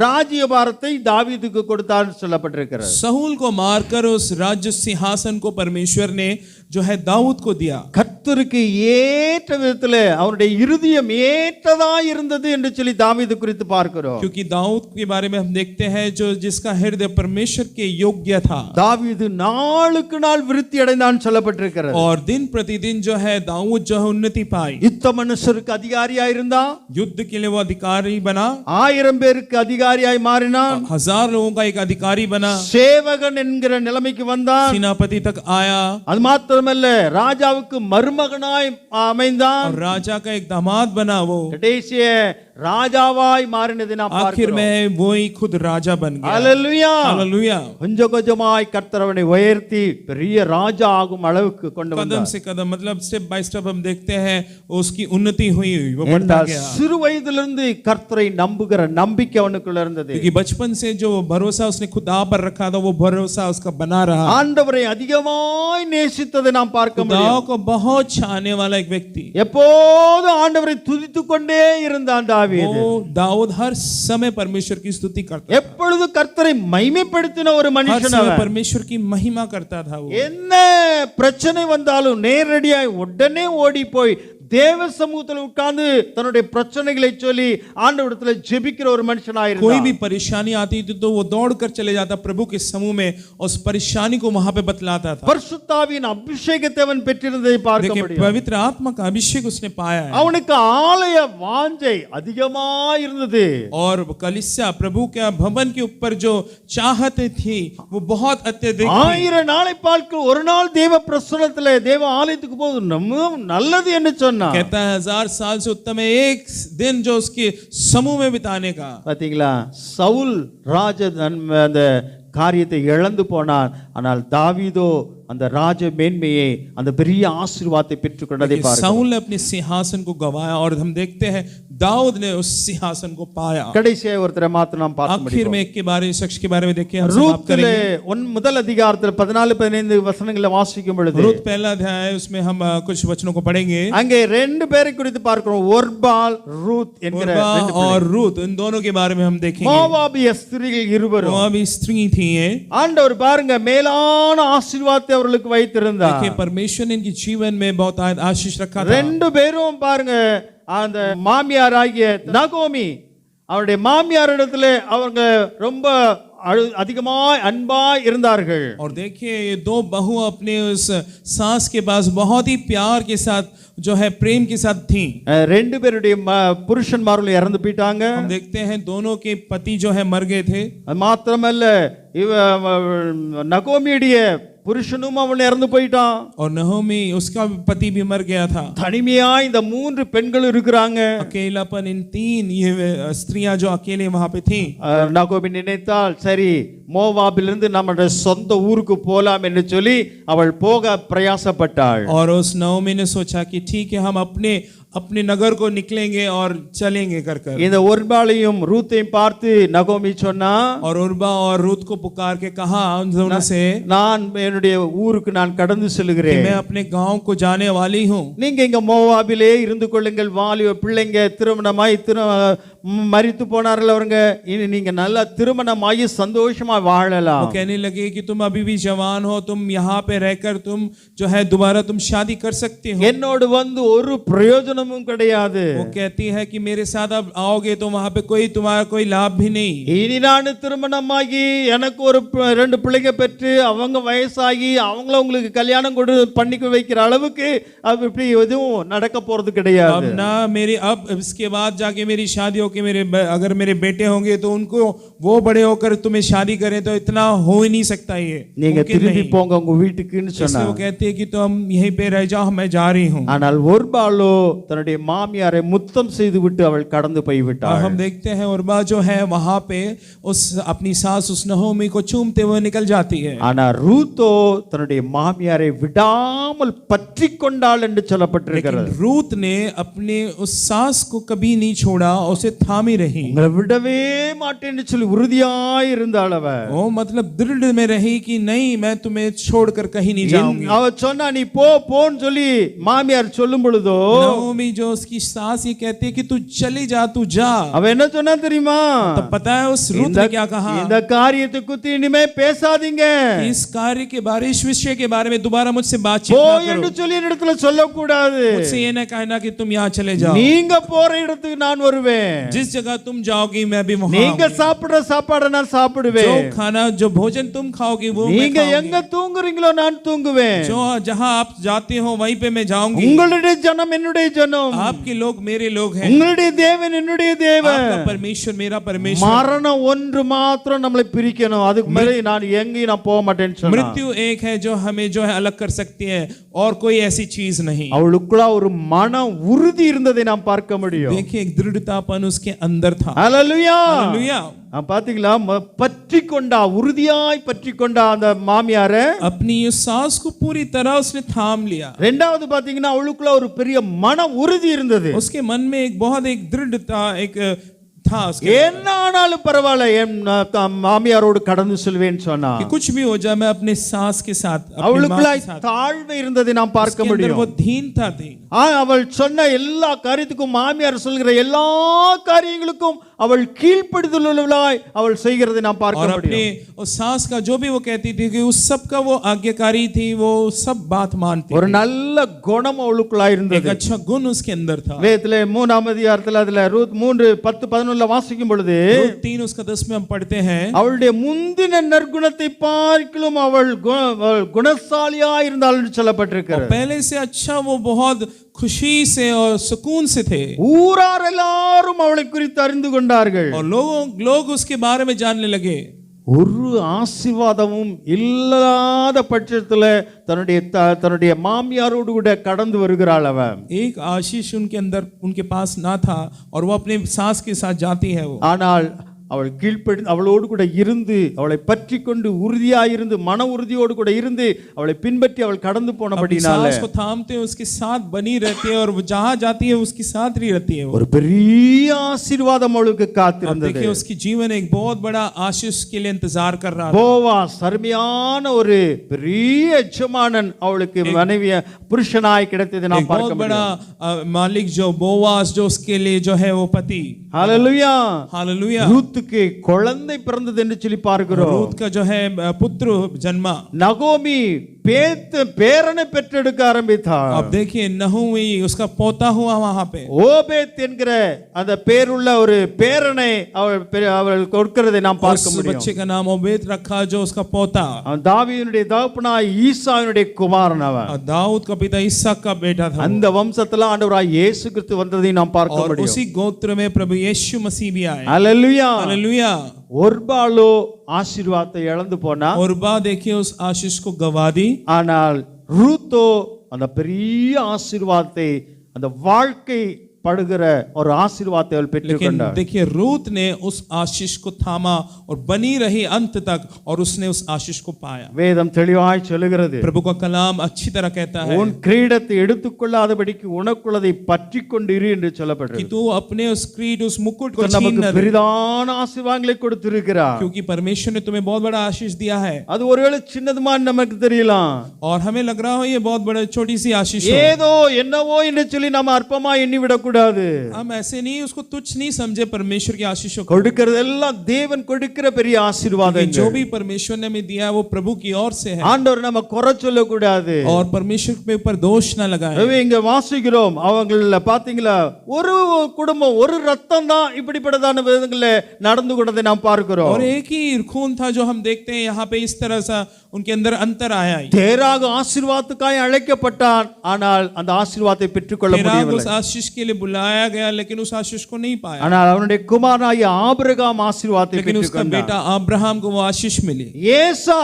ராஜ்யபாரத்தை தாவீதுக்கு கொடுத்தார்னு சொல்லப்பட்டிருக்கிறது. साउल को मारकर उस राज्य सिंहासन को परमेश्वर ने जो है दाऊद को दिया। கர்த்தருக்கு ஏற்ற விதத்தில் அவருடைய இருதயம் ஏற்றதா இருந்தது என்று சொல்லி தாவீது குறித்து பார்க்கிறோம். क्योंकि दाऊद के बारे में हम देखते हैं जो जिसका हृदय परमेश्वर के योग्य था। தாவீது நாளுக்கு நாள் விருத்தி அடைந்தான் சொல்லப்பட்டிருக்கிறது. और दिन प्रतिदिन जो है दाऊद जो है उन्नति पाई। யுத்த மனுஷருக்கு அதிகாரியா இருந்தா, युद्ध के लिए वो अधिकारी बना, 1000 பேருக்கு அதிகாரியாய் மாறினான், 1000 लोगों का एक अधिकारी बना, சேவகன் என்கிற நிலைமைக்கு வந்தான். सेनापति तक आया, அது மாத்திரமல்ல, ராஜாவுக்கு மருமகனாய் அமைந்தான். और राजा का एक दामाद बना। वो கடைசிய ராஜாவாய் மாறினதை நாம் आखिर பார்க்கிறோம். में वो ही खुद राजा बन गया। ஹல்லேலூயா. हालेलुया। கொஞ்சம் கொஞ்சமாய் கர்த்தர் அவனை உயர்த்தி பெரிய ராஜா ஆகும் அளவுக்கு கொண்டு कदम வந்தார். से कदम, मतलब स्टेप बाय स्टेप हम देखते हैं उसकी उन्नति हुई, वो बढ़ता गया। சிறு வயதிலிருந்து கர்த்தரை நம்புகிற நம்பிக்கை அவனுக்குள்ள இருந்தது. क्योंकि बचपन से जो भरोसा उसने खुदा पर रखा था, वो भरोसा उसका बना रहा। ஆண்டவரை அதிகமாய் நேசித்ததை நாம் பார்க்க खुदा முடியும். को बहुत चाहने वाला एक व्यक्ति। எப்போதும் ஆண்டவரை துதித்துக் கொண்டே இருந்தான் தாவீது. वो दाऊद हर समय परमेश्वर की स्तुति करता था। எப்பொழுது கர்த்தரை மகிமைப்படுத்தின ஒரு हर மனுஷன் समय அவன். परमेश्वर की महिमा करता था वो। என்ன பிரச்சனை வந்தாலும் நேரடியாய் உடனே ஓடி போய் தேவ சமூகத்தில் உட்கார்ந்து தன்னுடைய பிரச்சனைகளை சொல்லி ஆண்டவரிடத்துல ஜெபிக்கிற ஒரு மனுஷனாய் कोई இருந்தான். भी परेशानी आती थी तो वो दौड़कर चले जाता प्रभु के समूह में, उस परेशानी को वहां पे बतलाता था। பரிசுத்தாவின் அபிஷேகத்தை அவன் பெற்றிருந்ததை பார்க்க देखिए, முடியும். पवित्र आत्मा का अभिषेक उसने पाया है। அவனுக்கு ஆலய வாஞ்சை அதிகமாய் இருந்தது. और कलीसिया प्रभु के भवन के ऊपर जो चाहते थी वो बहुत अत्यधिक थी। 1000 நாளை பார்க்க ஒரு நாள் தேவ பிரசன்னத்திலே தேவ ஆலயத்துக்கு போவது நம்ம நல்லது என்று சொன்னான். कहता है 1000 साल से उत्तम है एक दिन जो उसके समूह में बिताने का। பாத்தீங்களா, சவுல் ராஜ அந்த காரியத்தை இழந்து போனான். ஆனால் தாவீதோ அந்த ராஜ மேன்மையை, அந்த பெரிய ஆசீர்வாதத்தை பெற்றுக்கொண்டதை பார்க்கிறோம். साउल ने अपने सिंहासन को गवाया और हम देखते हैं दाऊद ने उस सिंहासन को पाया। கடைசியாக ஒருத்தரை மாத்திரம் நாம் பார்க்க आखिर முடியும். में एक के बारे शख्स के बारे में देखिए, हम समाप्त ரூத்திலே करेंगे। முதல் அதிகாரத்தில் 14-15 வசனங்களை வாசிக்கும் பொழுது रूत पहला अध्याय है, उसमें हम कुछ वचनों को पढ़ेंगे। அங்கே 2 பேரை குறித்து பார்க்கிறோம். ஒர்பால், ரூத் என்கிற ओर्बा 2 பிள்ளைகள். और रूत, इन दोनों के बारे में हम देखेंगे। மோவாபிய ஸ்திரீகள் இருவரும். मोआबी स्त्री थी ये। ஆண்டவர் பாருங்க மேலான ஆசீர்வாதத்தை அவர்களுக்கு வைத்திருந்தார். देखिए, परमेश्वर ने इनके जीवन में बहुत आशीष रखा था। 2 பேரும் பாருங்க அந்த மாமியார் ஆகிய நகோமி, அவருடைய மாமியார் இடத்துல அவங்க ரொம்ப அதிகமாய் அன்பாய் இருந்தார்கள். और देखिए, ये 2 बहू अपने उस सास के पास बहुत ही प्यार के साथ जो है प्रेम के साथ थी। 2 பேருடைய புருஷன்மார்கள் இறந்து போயிட்டாங்க. हम देखते हैं दोनों के पति जो है मर गए थे। அது மாத்திரமல்ல, நகோமியுடைய புருஷனும் அவன் இறந்து போயிட்டான். और नहोमी, उसका पति भी मर गया था। தனிமையா இந்த 3 பெண்கள் இருக்கிறாங்க. अकेलापन इन 3 ये स्त्रियां जो अकेले वहां पे थी। நகோமி நினைத்தால், சரி மோவாபிலிருந்து நம்முடைய சொந்த ஊருக்கு போலாம் என்று சொல்லி அவள் போக பிரயாசப்பட்டாள். और उस नओमी ने सोचा कि ठीक है हम अपने अपने नगर को निकलेंगे और चलेंगे कर कर। இந்த ஒர்பாளையும் ரூத்தையும் பார்த்து நகோமி சொன்னா, और उर्बा और रूत को पुकार के कहा उन दोनों से நான் என்னுடைய ஊருக்கு நான் கடந்து कि செல்கிறேன், मैं अपने गांव को जाने वाली हूँ, நீங்க இங்க மோவாபிலே இருந்து கொள்ளுங்கள். வாலிப பிள்ளைங்க திருமணமாய் மரித்து போனார்கள் அவருங்க, இனி நீங்க நல்லா திருமணமாயி சந்தோஷமா வாழலாம். वो कहने लगे कि तुम अभी भी जवान हो, तुम यहाँ पे रहकर तुम जो है दोबारा तुम शादी कर सकते हो। என்னோடு வந்து ஒரு பிரயோஜனமும் கிடையாது. वो कहती है कि मेरे साथ अब आओगे तो वहां पे कोई तुम्हारा कोई लाभ भी नहीं। இனி நான் திருமணமாகி எனக்கு ஒரு ரெண்டு பிள்ளைங்க பெற்று அவங்க வயசாகி அவங்கள உங்களுக்கு கல்யாணம் பண்ணி வைக்கிற அளவுக்கு அது இப்படி எதுவும் நடக்க போறது கிடையாது. अब ना मेरी अब इसके बाद जाके मेरी शादी हो के मेरे अगर मेरे बेटे होंगे तो उनको वो बड़े होकर तुम्हें शादी करें तो इतना हो ही नहीं सकता ये। நீங்க திரும்பி போங்க உங்க வீட்டுக்குன்னு சொன்னா, वो कहते हैं कि तुम यहीं पे रह जाओ, मैं जा रही हूँ। ஆனால் ஒர்பாளோ தன்னுடைய மாமியாரை முத்தம் செய்து விட்டு அவள் கடந்து போய் விட்டாள். हम देखते हैं उर्बा जो है वहां पे उस अपनी सास उस नहोमी को चूमते हुए निकल जाती है। ஆனா ரூத்தோ தன்னுடைய மாமியாரை விடாமல் பற்றி கொண்டாள் என்று சொல்லப்பட்டிருக்கிறது. लेकिन रूत ने अपने उस सास को कभी नहीं छोड़ा, उसे थामी रही। உங்களை விடவே மாட்டேன்னு சொல்லி உறுதியாய் இருந்தாள் அவ. वो मतलब दृढ़ में रही कि नहीं मैं तुम्हें छोड़कर कहीं नहीं जाऊंगी। அவ சொன்னா நீ போ போன்னு சொல்லி மாமியார் சொல்லும் பொழுதோ नहोमी जो उसकी सास ये कहती है कि तू चली जा, तू जा। அவ என்ன சொன்னா தெரியுமா? तब पता है उस रूत ने क्या कहा? இந்த காரியத்தை குறித்து இனிமே பேசாதீங்க, इस कार्य के बारे इस विषय के बारे में दोबारा मुझसे बातचीत போ ना करो। என்று சொல்லி இடத்துல சொல்லக்கூடாது. मुझसे ये ना कहना कि तुम यहाँ चले जाओ। நீங்க போற இடத்துக்கு நான் வருவேன், जिस जगह तुम जाओगी मैं भी वहां நீங்க आऊंगी। சாப்பிடுற சாப்பாடை நான் जो சாப்பிடுவேன், खाना जो भोजन तुम खाओगी वो मैं நீங்க खाऊंगी। எங்க தூங்குறீங்களோ நான் தூங்குவேன். जो जहां आप जाते हो वहीं पे मैं जाऊंगी। உங்களுடைய ஜனம் என்னுடைய ஜனம், आपके लोग मेरे लोग हैं, உங்களுடைய தேவன் என்னுடைய தேவன். आपका परमेश्वर मेरा परमेश्वर। மரணம் ஒன்று மாத்திரம் நம்மளை பிரிக்கணும், அதுக்கு மேல நான் எங்கேயும் நான் போக மாட்டேன்னு சொன்னா. मृत्यु एक है जो हमें जो है अलग कर सकती है और कोई ऐसी चीज नहीं। அவளுக்குள்ள ஒரு மன உறுதி இருந்ததை நாம் பார்க்க முடியும். देखिए एक दृढ़तापन उसके अंदर था। ஹல்லேலூயா. हालेलुया। பாத்தீங்களா, பற்றி கொண்டா, உறுதியாய் பற்றி கொண்டா அந்த மாமியார. अपनी उस सास को पूरी तरह उसने थाम लिया। ரெண்டாவது பாத்தீங்கன்னா அவளுக்குள்ள ஒரு பெரிய மன உறுதி இருந்தது. उसके मन में एक बहुत एक दृढ़ता एक था उसके என்ன ஆனாலும் பரவாயில்ல, என் மாமியாரோடு கடந்து செல்வேன்னு சொன்னா. कि कुछ भी हो जाए मैं अपने सास के साथ अपनी मां அவளுக்குள்ள के साथ। தாழ்வு இருந்ததை நாம் பார்க்க उसके अंदर முடியும். वो दीनता थी। அவள் சொன்ன எல்லா காரியத்துக்கும், மாமியார் சொல்கிற எல்லா காரியங்களுக்கும் அவள் கீழ்ப்படிதலுள்ளவளாய் அவள் செய்கிறதை நாம் और பார்க்க अपने முடியும். उस सास का जो भी वो कहती थी कि उस सब का वो आज्ञाकारी थी, वो सब बात मानती ஒரு थी। நல்ல குணம் அவளுக்குள்ள एक இருந்தது. अच्छा गुण उसके अंदर था। வேதத்திலே 3ஆம் அதிகாரத்தில் அதுல ரூத் 3:10-11 வாசிக்கும் பொழுது 3:10 में हम पढ़ते हैं, அவளுடைய முந்தின நற்குணத்தை பார்க்கிலும் அவள் குணசாலியா இருந்தாள் என்று சொல்லப்பட்டிருக்கிறது. पहले से अच्छा वो बहुत खुशी से और सुकून से थे ஊரார் எல்லாரும் அவளை குறித்து அறிந்து கொண்டார்கள். और लोग उसके बारे में जानने लगे। ஒரு ஆசீர்வாதமும் இல்லாத பட்சத்துல தன்னுடைய மாமியாரோடு கூட கடந்து வருகிறாள் அவ. एक आशीष उनके अंदर उनके पास ना था और वो अपने सास के साथ जाती है वो। ஆனால் அவள் அவளோடு கூட இருந்து அவளை பற்றி கொண்டு உறுதியாயிருந்து மன உறுதியோடு கூட இருந்து அவளை பின்பற்றி அவள் கடந்து போனபடினால सास को थामते उसके साथ बनी रहती है और वो जहां जाती है उसके साथ ही रहती है। ஒரு பெரிய ஆசீர்வாதம் அவளுக்கு காத்திருந்தது. देखिए उसकी जीवन एक बहुत बड़ा आशीष के लिए इंतजार कर रहा था। போவாஸ் அருமையான ஒரு பெரிய எஜமானன் அவளுக்கு மனைவிய புருஷனாய் கிடைத்ததை நாம் பார்க்க बहुत முடியும். बड़ा मालिक जो बोवास जो उसके लिए जो है वो पति। हालेलुया। हालेलुया। ரூத்துக்கு குழந்தை பிறந்தது என்று சொல்லி பார்க்கிறோம். रूत का जो है पुत्र जन्मा। நகோமி பேரனை பெற்றெடுக்க ஆரம்பித்தார். अब देखिए नहूमी उसका पोता हुआ वहां पे। ஓபேத் என்கிற அந்த பேருள்ள ஒரு பேரனை அவள் கொடுக்கிறதை நாம் பார்க்க उस முடியும். बच्चे का नाम ओबेद रखा जो उसका पोता। தாவீதுடைய தகப்பனாய் ஈசாவினுடைய குமாரன் அவன். दाऊद का पिता इसहाक का बेटा था। அந்த வம்சத்துல ஆண்டவராய் இயேசு கிறிஸ்து வந்ததை நாம் பார்க்க और முடியும். उसी गोत्र में प्रभु यीशु मसीह भी आए। ஹல்லேலூயா. हालेलुया। ஒர்பாளோ ஆசீர்வாதத்தை இழந்து போனா. ओर्बा देखिए उस आशीष को गवा दी। ஆனால் ரூத்தோ அந்த பெரிய ஆசீர்வாதத்தை, அந்த வாழ்க்கை படுகிற ஒரு ஆசீர்வாதத்தை அவள் लेकिन பெற்றுக்கொண்டாள். देखिए रूत ने उस आशीष को थामा और बनी रही अंत तक और उसने उस आशीष को पाया। வேதம் தெளிவாய் சொல்லுகிறது, प्रभु का कलाम अच्छी तरह कहता है உன் கிரீடத்தை எடுத்துக்கொள்ளாதபடிக்கு உனக்குள்ளதை பற்றி கொண்டிரு என்று कि சொல்லப்படுகிறது. तू अपने उस क्रीड उस मुकुट को छीन நமக்கு न ले, பெரிதான ஆசீர்வாதங்களை கொடுத்திருக்கிறார். क्योंकि परमेश्वर ने तुम्हें बहुत बड़ा आशीष दिया है அது ஒருவேளை சின்னதுமான்னு நமக்கு தெரியலாம். और हमें लग रहा हो ये बहुत बड़ा छोटी सी आशीष है। ஏதோ என்னவோ என்று சொல்லி நம்ம அற்பமா எண்ணி விடக்கூடாது. हम ऐसे नहीं उसको तुच्छ नहीं समझे परमेश्वर की आशीषों को, கொடுக்கிறதெல்லாம் தேவன் கொடுக்கிற பெரிய कि ஆசீர்வாதங்கள். जो भी परमेश्वर ने हमें दिया है वो प्रभु की ओर से है ஆண்டவர் நம்ம குறை சொல்லக்கூடாது. और परमेश्वर के ऊपर दोष ना लगाए। எனவே இங்க வாசிக்கிறோம், அவங்கள பாத்தீங்களா ஒரு குடும்பம் ஒரு ரத்தம் தான் இப்படிப்பட்டதான விதங்கள்ல நடந்து கொண்டதை நாம் பார்க்கிறோம். और एक ही खून था जो हम देखते हैं यहाँ पे इस तरह सा उनके अंदर अंतर आया है। தேராக ஆசீர்வாதத்துக்காய் அழைக்கப்பட்டான், ஆனால் அந்த ஆசீர்வாதத்தை பெற்றுக்கொள்ள तेराग முடியவில்லை. उस आशीष के लिए बुलाया गया लेकिन उस आशीष को नहीं पाया, ஆனால் அவனுடைய குமாரனாகிய ஆபிரகாம் ஆசீர்வாதத்தை लेकिन उसका பெற்றுக்கொண்டான். बेटा अब्राहम को वो आशीष मिली। ஏசா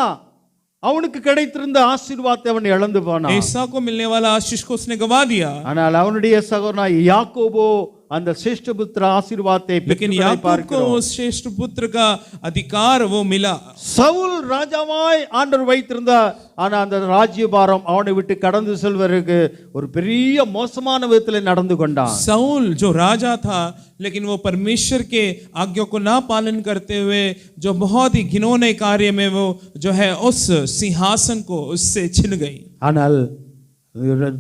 அவனுக்கு கிடைத்திருந்த ஆசீர்வாதத்தை அவன் இழந்து போனான். ऐसा को मिलने वाला आशीष को उसने गवा दिया, ஆனால் அவனுடைய சகோதரனாகிய யாக்கோபோ அந்த சிரேஷ்டபுத்திர ஆசீர்வாதத்தை लेकिन பெற்றுக்கொண்டதை याकूब को பார்க்கிறோம். उस श्रेष्ठ पुत्र का अधिकार वो मिला। சவுல் ராஜாவாய் ஆண்டவர் வைத்திருந்தார், ஆனா அந்த ராஜ்யபாரம் அவனை விட்டு கடந்து செல்வதற்கு ஒரு பெரிய மோசமான விதத்தில் நடந்து கொண்டான். साउल जो राजा था लेकिन वो परमेश्वर के आज्ञा को ना पालन करते हुए जो बहुत ही घिनौने कार्य में वो जो है उस सिंहासन को उससे छिन गई। ஆனால்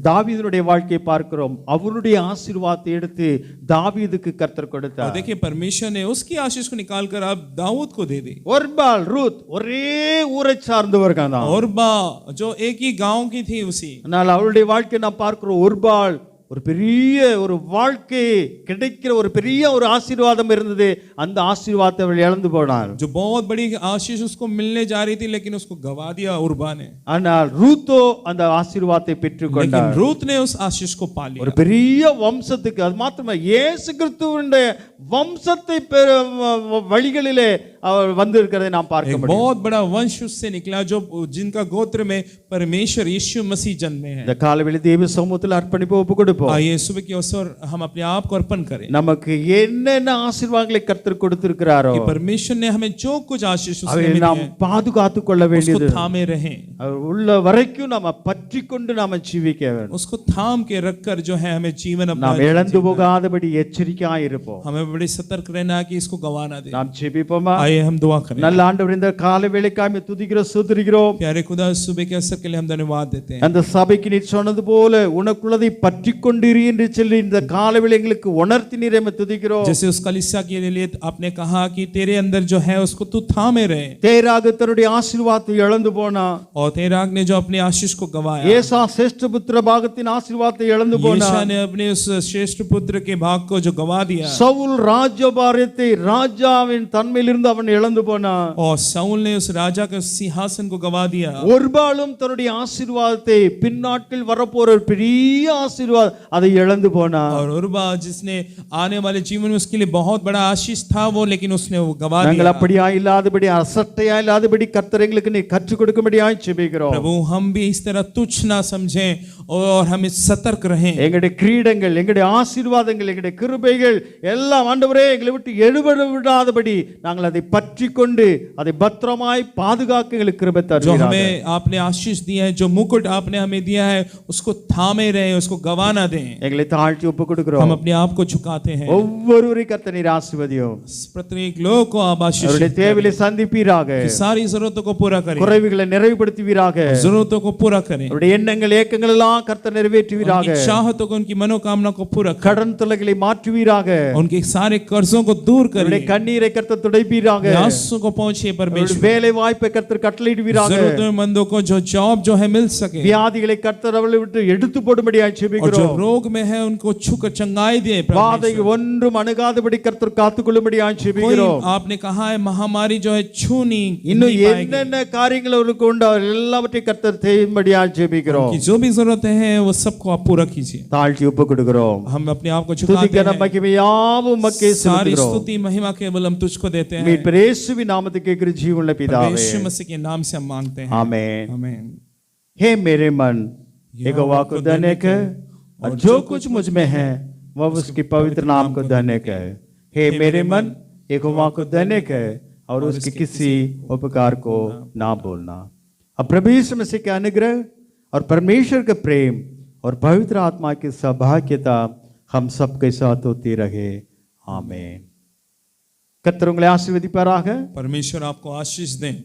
தாவீதுடைய வாழ்க்கையை பார்க்கிறோம், அவருடைய ஆசீர்வாதத்தை எடுத்து தாவீதுக்கு கர்த்தர் और கொடுத்தார். देखिए परमेश्वर ने उसकी आशीष को निकाल कर अब दाऊद को दे दी। ஒர்பால் ரூத் ஒரே ஊரை சார்ந்தவர்கள் தான். औरबा जो एक ही गांव की थी उसी, ஆனால் அவருடைய வாழ்க்கையை நாம் பார்க்கிறோம், ஒர்பால் ஒரு பெரிய ஒரு வாழ்க்கை கிடைக்கிற ஒரு பெரிய ஒரு ஆசீர்வாதம் இருந்தது, அந்த ஆசீர்வாதத்தை அவள் இழந்து போனார். जो बहुत बड़ी आशीष उसको मिलने जा रही थी लेकिन उसको गवा दिया उर्बा ने। ஆனால் ரூத்தோ அந்த ஆசீர்வாதத்தை लेकिन பெற்றுக்கொண்டார். रूत ने उस आशीष को पा ஒரு लिया। பெரிய வம்சத்துக்கு, அது மாத்திரமே இயேசு கிறிஸ்துவினுடைய வம்சத்தை வழிகளிலே அவர் வந்திருக்கிறதை நாம் பார்க்க एक முடியும். बहुत बड़ा वंश उससे निकला जो जिनका गोत्र में परमेश्वर यीशु मसीह जन्मे हैं। இந்த காலவெளி தேவ சமூகத்தில் அர்ப்பணிப்பு ஒப்பு கொடுப்போம். आइए सुबह के अवसर हम अपने आप को अर्पण करें நமக்கு என்னென்ன ஆசீர்வாதங்களை கர்த்தர் கொடுத்திருக்கிறாரோ कि परमेश्वर ने हमें जो कुछ आशीष उसने அதை मिली நாம் है பாதுகாத்து கொள்ள उसको வேண்டியது. थामे रहें, அவர் உள்ள வரைக்கும் நாம பற்றி கொண்டு நாம ஜீவிக்க வேண்டும். उसको थाम के रखकर जो है हमें जीवन अपना நாம் இழந்து போகாதபடி எச்சரிக்கையாய் இருப்போம். हमें बड़े सतर्क रहना है कि इसको गवाना दे। நாம் ஜெபிப்போமா? आइए हम दुआ करें। நல்ல ஆண்டவர், இந்த காலை வேளைக்காய் துதிக்கிறோம், ஸ்தோத்திரிக்கிறோம். प्यारे खुदा सुबह के अवसर के लिए हम धन्यवाद देते हैं। அந்த சபைக்கு நீர் சொன்னது போல உனக்குள்ளதை பற்றி கொண்டிரு என்று சொல்லி இந்த காலவேளை எங்களுக்கு உணர்த்தினீர், எம்மை துதிக்கிறோம். जैसे उस कलीसिया के लिए आपने कहा कि तेरे अंदर जो है उसको तू थामे रहे, தேராக தன்னுடைய ஆசீர்வாதத்தை இழந்து போனா, और तेराग ने जो अपने आशीष को गवाया, ஏசா சிரேஷ்ட புத்திர பாகத்தின் ஆசீர்வாதத்தை இழந்து போனா, यीशा ने अपने उस श्रेष्ठ पुत्र के भाग को जो गवा दिया, சவுல் ராஜ்யபாரத்தை ராஜாவின் தன்மையிலிருந்து அவன் இழந்து போனா, और साउल ने उस राजा के सिंहासन को गवा दिया, ஒருபாலும் தன்னுடைய ஆசீர்வாதத்தை பின்னாட்கள் வரப்போற ஒரு பெரிய ஆசீர்வாதம் அதை இழந்து போனா. और उर्बा जिसने आने वाले जीवन में उसके लिए बहुत बड़ा आशीष था वो, लेकिन उसने वो गवा நாங்கள் दिया। அப்படியா இல்லாதபடி அசட்டையா இல்லாதபடி கர்த்தர் எங்களுக்கு நீ கற்றுக் கொடுக்கும்படியாய் ஜெபிக்கிறோம். प्रभु हम भी इस तरह तुच्छ ना समझें और हम सतर्क रहें। எங்களுடைய கிரீடங்கள், எங்களுடைய ஆசீர்வாதங்கள், எங்களுடைய கிருபைகள் எல்லாம் ஆண்டவரே எங்களை விட்டு எடுபட விடாதபடி நாங்கள் அதை பற்றி கொண்டு அதை பத்திரமாய் பாதுகாக்க எங்களுக்கு கிருபை जो தருவீராக. हमें आपने आशीष दिया है, जो मुकुट आपने हमें दिया है, उसको थामे रहें, उसको गवाना दें। எங்களை தாழ்த்தி ஒப்பு हम கொடுக்கிறோம். अपने आप को झुकाते हैं। ஒவ்வொருவரை கர்த்தர் நீர் ஆசீர்வதியும். प्रत्येक लोग को आप आशीष அவருடைய தேவையை சந்திப்பீராக, कि सारी जरूरतों को पूरा करें, குறைவுகளை நிறைவுபடுத்துவீராக, जरूरतों को पूरा करें, அவருடைய எண்ணங்கள் ஏக்கங்கள் எல்லாம் கர்த்தர் நிறைவேற்றுவீராக, उनकी चाहतों को, उनकी मनोकामना को पूरा करें, கடன் தொல்லைகளை மாற்றுவீராக, उनके सारे कर्जों को दूर அவருடைய करें, கண்ணீரை கர்த்தர் துடைப்பீராக, आंसू को पहुंचे அவருடைய परमेश्वर, வேலை வாய்ப்பை கர்த்தர் கட்டளையிடுவீராக, जरूरतमंदों को जो जॉब जो है मिल सके, வியாதிகளை கர்த்தர் அவளை விட்டு எடுத்து போடும்படியாய் और जो ஜெபிக்கிறோம். रोग में है उनको छूकर चंगाई दे। வாதை ஒன்றும் அணுகாதபடி கர்த்தர் காத்துக்கொள்ளும்படியாய் कोई ஜெபிக்கிறோம். आपने कहा है महामारी जो है छूनी இன்னும் नहीं पाएगी। என்னென்ன காரியங்கள் அவருக்கு உண்டு எல்லாவற்றையும் கர்த்தர் செய்யும்படியாய் ஜெபிக்கிறோம். कि जो भी जरूरतें हैं वो सबको आप पूरा कीजिए। தாழ்த்தி ஒப்பு கொடுக்கிறோம். हम अपने आप को झुकाते துதிக்க हैं, மகிமை யாவும் உமக்கே सारी செலுத்துகிறோம். स्तुति महिमा केवल हम तुझको देते हैं। மீட்பர் இயேசுவின் நாமத்தில் கேட்கிற ஜீவனுள்ள பிதாவே, यीशु मसीह के नाम से हम मांगते हैं, आमेन. आमीन। हे मेरे मन यहोवा को देने के और जो कुछ मुझ में है वह उसके पवित्र नाम को धन्य कहे। हे मेरे मन, यहोवा को धन्य कहे और उसके किसी उपकार को ना भूलना। अब प्रभु यीशु मसीह के अनुग्रह और परमेश्वर के प्रेम और पवित्र आत्मा की सौभाग्यता हम सबके साथ होती रहे। आमीन। கர்த்தர் உங்களை ஆசீர்வதிப்பாராக। परमेश्वर आपको आशीष दें।